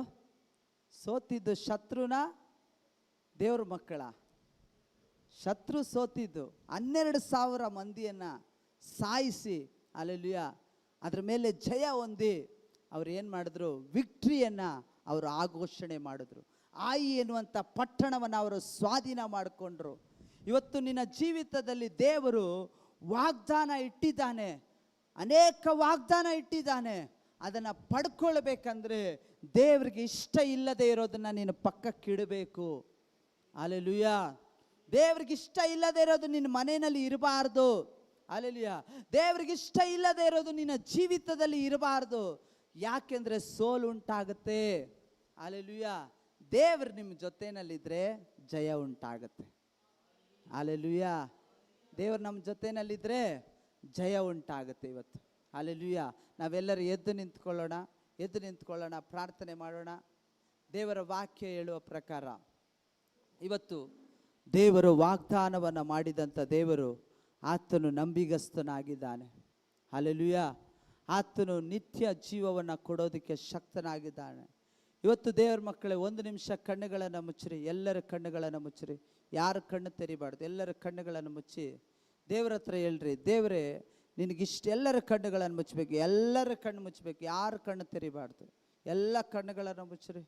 ಸೋತಿದ್ದು ಶತ್ರುನ ದೇವ್ರ ಮಕ್ಕಳ? ಶತ್ರು ಸೋತಿದ್ದು 12,000 ಮಂದಿಯನ್ನು ಸಾಯಿಸಿ, ಹಲ್ಲೆಲೂಯಾ, ಅದ್ರ ಮೇಲೆ ಜಯ ಹೊಂದಿ ಅವ್ರು ಏನು ಮಾಡಿದ್ರು? ವಿಕ್ಟ್ರಿಯನ್ನು ಅವರು ಆಘೋಷಣೆ ಮಾಡಿದ್ರು. ಆಯಿ ಎನ್ನುವಂಥ ಪಟ್ಟಣವನ್ನು ಅವರು ಸ್ವಾಧೀನ ಮಾಡಿಕೊಂಡ್ರು. ಇವತ್ತು ನಿನ್ನ ಜೀವಿತದಲ್ಲಿ ದೇವರು ವಾಗ್ದಾನ ಇಟ್ಟಿದ್ದಾನೆ, ಅನೇಕ ವಾಗ್ದಾನ ಇಟ್ಟಿದ್ದಾನೆ. ಅದನ್ನು ಪಡ್ಕೊಳ್ಬೇಕಂದ್ರೆ ದೇವರಿಗೆ ಇಷ್ಟ ಇಲ್ಲದೆ ಇರೋದನ್ನು ನೀನು ಪಕ್ಕಕ್ಕಿಡಬೇಕು. ಹಲ್ಲೆಲೂಯಾ. ದೇವ್ರಿಗೆ ಇಷ್ಟ ಇಲ್ಲದೆ ಇರೋದು ನಿನ್ನ ಮನೆಯಲ್ಲಿ ಇರಬಾರ್ದು. ಹಲ್ಲೆಲೂಯಾ. ದೇವ್ರಿಗೆ ಇಷ್ಟ ಇಲ್ಲದೆ ಇರೋದು ನಿನ್ನ ಜೀವಿತದಲ್ಲಿ ಇರಬಾರ್ದು. ಯಾಕೆಂದರೆ ಸೋಲು ಉಂಟಾಗುತ್ತೆ. ಹಲ್ಲೆಲೂಯಾ. ದೇವರು ನಿಮ್ಮ ಜೊತೆನಲ್ಲಿದ್ದರೆ ಜಯ ಉಂಟಾಗುತ್ತೆ. ಹಲ್ಲೆಲೂಯಾ. ದೇವರು ನಮ್ಮ ಜೊತೆನಲ್ಲಿದ್ದರೆ ಜಯ ಉಂಟಾಗುತ್ತೆ ಇವತ್ತು. ಹಲ್ಲೆಲೂಯಾ. ನಾವೆಲ್ಲರೂ ಎದ್ದು ನಿಂತ್ಕೊಳ್ಳೋಣ, ಪ್ರಾರ್ಥನೆ ಮಾಡೋಣ. ದೇವರ ವಾಕ್ಯ ಹೇಳುವ ಪ್ರಕಾರ ಇವತ್ತು ದೇವರು ವಾಗ್ದಾನವನ್ನು ಮಾಡಿದಂಥ ದೇವರು ಆತನು ನಂಬಿಗಸ್ತನಾಗಿದ್ದಾನೆ. ಹಲ್ಲೆಲೂಯಾ. ಆತನು ನಿತ್ಯ ಜೀವವನ್ನು ಕೊಡೋದಕ್ಕೆ ಶಕ್ತನಾಗಿದ್ದಾನೆ. ಇವತ್ತು ದೇವರ ಮಕ್ಕಳೇ, 1 ನಿಮಿಷ ಕಣ್ಣುಗಳನ್ನು ಮುಚ್ಚಿರಿ. ಎಲ್ಲರ ಕಣ್ಣುಗಳನ್ನು ಮುಚ್ಚಿರಿ. ಯಾರು ಕಣ್ಣು ತೆರಿಬಾರ್ದು. ಎಲ್ಲರ ಕಣ್ಣುಗಳನ್ನು ಮುಚ್ಚಿ ದೇವರ ಹತ್ರ ಹೇಳ್ರಿ, ದೇವರೇ ನಿನಗಿಷ್ಟೆಲ್ಲರ ಕಣ್ಣುಗಳನ್ನು ಮುಚ್ಚಬೇಕು. ಎಲ್ಲರ ಕಣ್ಣು ಮುಚ್ಚಬೇಕು. ಯಾರು ಕಣ್ಣು ತೆರಿಬಾರ್ದು. ಎಲ್ಲ ಕಣ್ಣುಗಳನ್ನು ಮುಚ್ಚಿರಿ.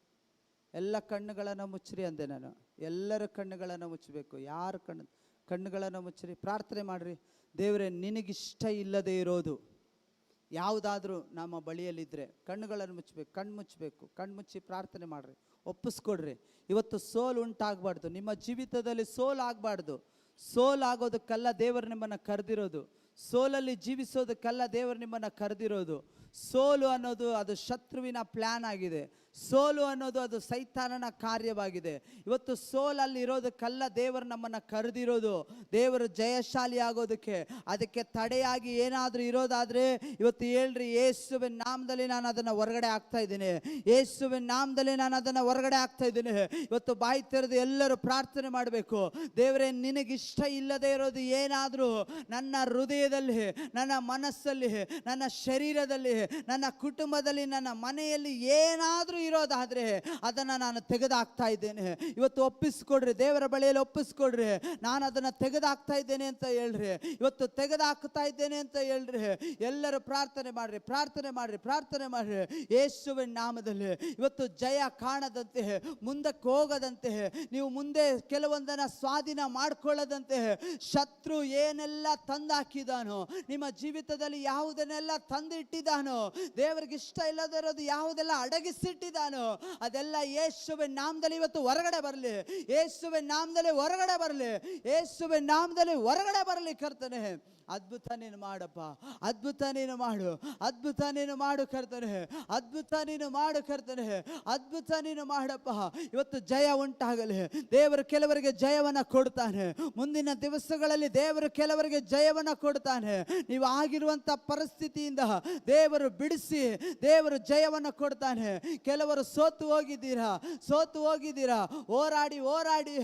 ಎಲ್ಲ ಕಣ್ಣುಗಳನ್ನು ಮುಚ್ಚಿರಿ ಅಂದೆ ನಾನು. ಎಲ್ಲರ ಕಣ್ಣುಗಳನ್ನು ಮುಚ್ಚಬೇಕು. ಯಾರು ಕಣ್ಣುಗಳನ್ನು ಮುಚ್ಚಿರಿ. ಪ್ರಾರ್ಥನೆ ಮಾಡಿರಿ. ದೇವರೇ, ನಿನಗಿಷ್ಟ ಇಲ್ಲದೆ ಇರೋದು ಯಾವುದಾದ್ರೂ ನಮ್ಮ ಬಳಿಯಲ್ಲಿದ್ದರೆ ಕಣ್ಣುಗಳನ್ನು ಮುಚ್ಚಬೇಕು. ಕಣ್ಣು ಮುಚ್ಚಿ ಪ್ರಾರ್ಥನೆ ಮಾಡಿರಿ. ಒಪ್ಪಿಸ್ಕೊಡ್ರಿ. ಇವತ್ತು ಸೋಲು ಉಂಟಾಗಬಾರ್ದು. ನಿಮ್ಮ ಜೀವಿತದಲ್ಲಿ ಸೋಲು ಆಗಬಾರ್ದು. ಸೋಲಾಗೋದಕ್ಕೆಲ್ಲ ದೇವರು ನಿಮ್ಮನ್ನು ಕರೆದಿರೋದು. ಸೋಲಲ್ಲಿ ಜೀವಿಸೋದಕ್ಕೆಲ್ಲ ದೇವರು ನಿಮ್ಮನ್ನು ಕರೆದಿರೋದು. ಸೋಲು ಅನ್ನೋದು ಅದು ಶತ್ರುವಿನ ಪ್ಲ್ಯಾನ್ ಆಗಿದೆ. ಸೋಲು ಅನ್ನೋದು ಅದು ಸೈತಾನನ ಕಾರ್ಯವಾಗಿದೆ. ಇವತ್ತು ಸೋಲಲ್ಲಿ ಇರೋದಕ್ಕೆಲ್ಲ ದೇವರು ನಮ್ಮನ್ನು ಕರೆದಿರೋದು. ದೇವರು ಜಯಶಾಲಿ ಆಗೋದಕ್ಕೆ. ಅದಕ್ಕೆ ತಡೆಯಾಗಿ ಏನಾದರೂ ಇರೋದಾದರೆ ಇವತ್ತು ಹೇಳ್ರಿ, ಯೇಸುವಿನ ನಾಮದಲ್ಲಿ ನಾನು ಅದನ್ನು ಹೊರಗಡೆ ಆಗ್ತಾ ಇದ್ದೀನಿ. ಯೇಸುವಿನ ನಾಮದಲ್ಲಿ ನಾನು ಅದನ್ನು ಹೊರಗಡೆ ಆಗ್ತಾ ಇದ್ದೀನಿ. ಇವತ್ತು ಬಾಯಿ ತೆರೆದು ಎಲ್ಲರೂ ಪ್ರಾರ್ಥನೆ ಮಾಡಬೇಕು. ದೇವರೇ, ನಿನಗಿಷ್ಟ ಇಲ್ಲದೆ ಇರೋದು ಏನಾದರೂ ನನ್ನ ಹೃದಯದಲ್ಲಿ, ನನ್ನ ಮನಸ್ಸಲ್ಲಿ, ನನ್ನ ಶರೀರದಲ್ಲಿ, ನನ್ನ ಕುಟುಂಬದಲ್ಲಿ, ನನ್ನ ಮನೆಯಲ್ಲಿ ಏನಾದರೂ ಇರೋದಾದ್ರೆ ಅದನ್ನು ನಾನು ತೆಗೆದಾಕ್ತಾ ಇದ್ದೇನೆ. ಇವತ್ತು ಒಪ್ಪಿಸ್ಕೊಡ್ರಿ. ದೇವರ ಬಳಿಯಲ್ಲಿ ಒಪ್ಪಿಸ್ಕೊಡ್ರಿ. ನಾನು ಅದನ್ನು ತೆಗೆದಾಕ್ತಾ ಇದ್ದೇನೆ ಅಂತ ಹೇಳ್ರಿ. ಇವತ್ತು ತೆಗೆದಾಕ್ತಾ ಇದ್ದೇನೆ ಅಂತ ಹೇಳ್ರಿ. ಎಲ್ಲರೂ ಪ್ರಾರ್ಥನೆ ಮಾಡ್ರಿ. ಯೇಸುವಿನ ನಾಮದಲ್ಲಿ ಇವತ್ತು ಜಯ ಕಾಣದಂತೆ, ಮುಂದಕ್ಕೆ ಹೋಗದಂತೆ, ನೀವು ಮುಂದೆ ಕೆಲವೊಂದನ್ನು ಸ್ವಾಧೀನ ಮಾಡ್ಕೊಳ್ಳದಂತೆ, ಶತ್ರು ಏನೆಲ್ಲ ತಂದಾಕಿದಾನೋ, ನಿಮ್ಮ ಜೀವಿತದಲ್ಲಿ ಯಾವುದನ್ನೆಲ್ಲ ತಂದಿಟ್ಟಿದ್ದಾನೋ, ದೇವರಿಗೆ ಇಷ್ಟ ಇಲ್ಲದೆ ಇರೋದು ಯಾವುದೆಲ್ಲ ಅಡಗಿಸಿಟ್ಟಿದ್ದಾನೋ, ಅದೆಲ್ಲ ಯೇಸುವಿನ ನಾಮದಲ್ಲಿ ಇವತ್ತು ಹೊರಗಡೆ ಬರಲಿ. ಯೇಸುವಿನ ನಾಮದಲ್ಲಿ ಹೊರಗಡೆ ಬರಲಿ. ಯೇಸುವಿನ ನಾಮದಲ್ಲಿ ಹೊರಗಡೆ ಬರಲಿ. ಕರ್ತನೆ, ಅದ್ಭುತ ನೀನು ಮಾಡಪ್ಪ, ಅದ್ಭುತ ನೀನು ಮಾಡು, ಅದ್ಭುತ ನೀನು ಮಾಡು ಕರ್ತನೆ, ಅದ್ಭುತ ನೀನು ಮಾಡು ಕರ್ತನೆ, ಅದ್ಭುತ ನೀನು ಮಾಡಪ್ಪ. ಇವತ್ತು ಜಯ ಉಂಟಾಗಲಿ. ದೇವರು ಕೆಲವರಿಗೆ ಜಯವನ್ನು ಕೊಡ್ತಾನೆ. ಮುಂದಿನ ದಿವಸಗಳಲ್ಲಿ ದೇವರು ಕೆಲವರಿಗೆ ಜಯವನ್ನು ಕೊಡ್ತಾನೆ. ನೀವು ಆಗಿರುವಂಥ ಪರಿಸ್ಥಿತಿಯಿಂದ ದೇವರು ಬಿಡಿಸಿ ದೇವರು ಜಯವನ್ನು ಕೊಡ್ತಾನೆ. ಕೆಲವರು ಸೋತು ಹೋಗಿದ್ದೀರಾ, ಹೋರಾಡಿ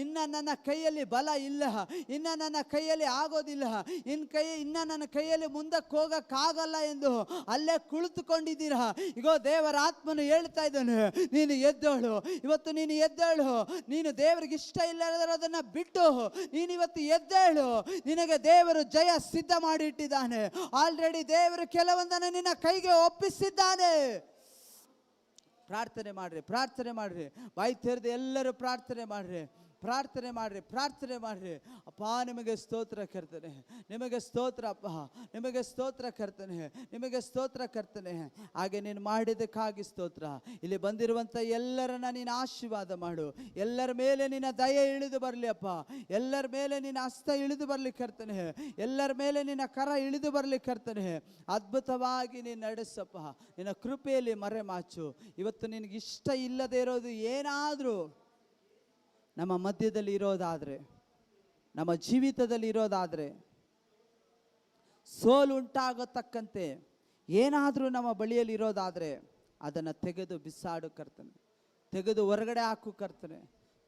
ಇನ್ನ ನನ್ನ ಕೈಯಲ್ಲಿ ಬಲ ಇಲ್ಲ, ಇನ್ನ ನನ್ನ ಕೈಯಲ್ಲಿ ಆಗೋದಿಲ್ಲ, ಇನ್ನ ನನ್ನ ಕೈಯಲ್ಲಿ ಮುಂದಕ್ಕೆ ಹೋಗಕ್ಕಾಗಲ್ಲ ಎಂದು ಅಲ್ಲೇ ಕುಳಿತುಕೊಂಡಿದ್ದೀರಾ. ಈಗೋ ದೇವರ ಆತ್ಮನು ಹೇಳ್ತಾ ಇದ್ದಾನೆ, ನೀನು ಎದ್ದೇಳು, ಇವತ್ತು ನೀನು ಎದ್ದೇಳು. ನೀನು ದೇವರಿಗೆ ಇಷ್ಟ ಇಲ್ಲದರೋದನ್ನ ಬಿಟ್ಟು ನೀನು ಇವತ್ತು ಎದ್ದೇಳು. ನಿನಗೆ ದೇವರು ಜಯ ಸಿದ್ಧ ಮಾಡಿ ಇಟ್ಟಿದ್ದಾನೆ. ಆಲ್ರೆಡಿ ದೇವರು ಕೆಲವೊಂದನ್ನು ನಿನ್ನ ಕೈಗೆ ಒಪ್ಪಿಸಿದ್ದಾನೆ. ಪ್ರಾರ್ಥನೆ ಮಾಡ್ರಿ, ಬಾಯಿ ತೆರೆದು ಎಲ್ಲರೂ ಪ್ರಾರ್ಥನೆ ಮಾಡ್ರಿ. ಅಪ್ಪ ನಿಮಗೆ ಸ್ತೋತ್ರ ಕರ್ತನೆ, ನಿಮಗೆ ಸ್ತೋತ್ರ ಅಪ್ಪ, ನಿಮಗೆ ಸ್ತೋತ್ರ ಕರ್ತನೆ, ನಿಮಗೆ ಸ್ತೋತ್ರ ಕರ್ತನೆ. ಹಾಗೆ ನೀನು ಮಾಡಿದ್ದಕ್ಕಾಗಿ ಸ್ತೋತ್ರ. ಇಲ್ಲಿ ಬಂದಿರುವಂಥ ಎಲ್ಲರನ್ನ ನೀನು ಆಶೀರ್ವಾದ ಮಾಡು. ಎಲ್ಲರ ಮೇಲೆ ನಿನ್ನ ದಯೆ ಇಳಿದು ಬರಲಿ ಅಪ್ಪ, ಎಲ್ಲರ ಮೇಲೆ ನಿನ್ನ ಹಸ್ತ ಇಳಿದು ಬರಲಿ ಕರ್ತನೆ, ಎಲ್ಲರ ಮೇಲೆ ನಿನ್ನ ಕರ ಇಳಿದು ಬರಲಿ ಕರ್ತನೆ. ಅದ್ಭುತವಾಗಿ ನೀನು ನಡೆಸಪ್ಪ, ನಿನ್ನ ಕೃಪೆಯಲ್ಲಿ ಮರೆಮಾಚು. ಇವತ್ತು ನಿನಗೆ ಇಷ್ಟ ಇಲ್ಲದೆ ಇರೋದು ಏನಾದರೂ ನಮ್ಮ ಮಧ್ಯದಲ್ಲಿ ಇರೋದಾದರೆ, ನಮ್ಮ ಜೀವಿತದಲ್ಲಿ ಇರೋದಾದರೆ, ಸೋಲು ಉಂಟಾಗತಕ್ಕಂತೆ ಏನಾದರೂ ನಮ್ಮ ಬಳಿಯಲ್ಲಿ ಇರೋದಾದರೆ ಅದನ್ನು ತೆಗೆದು ಬಿಸಾಡು ಕರ್ತನೆ, ತೆಗೆದು ಹೊರಗಡೆ ಹಾಕು ಕರ್ತನೆ,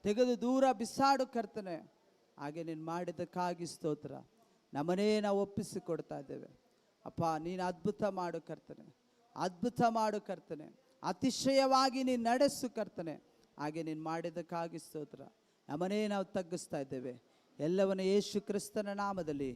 ತೆಗೆದು ದೂರ ಬಿಸಾಡು ಕರ್ತನೆ. ಹಾಗೆ ನೀನು ಮಾಡಿದ್ದಕ್ಕಾಗಿ ಸ್ತೋತ್ರ. ನಮ್ಮನ್ನೇ ನಾವು ಒಪ್ಪಿಸಿಕೊಡ್ತಾ ಇದ್ದೇವೆ ಅಪ್ಪ. ನೀನು ಅದ್ಭುತ ಮಾಡು ಕರ್ತನೆ, ಅದ್ಭುತ ಮಾಡು ಕರ್ತನೆ, ಅತಿಶಯವಾಗಿ ನೀನು ನಡೆಸು ಕರ್ತನೆ. ಹಾಗೆ ನೀನು ಮಾಡಿದ್ದಕ್ಕಾಗಿ ಸ್ತೋತ್ರ. ನಮ್ಮನ್ನೇ ನಾವು ತಗ್ಗಿಸ್ತಾ ಇದ್ದೇವೆ. ಎಲ್ಲವನ್ನ ಯೇಸು ಕ್ರಿಸ್ತನ ನಾಮದಲ್ಲಿ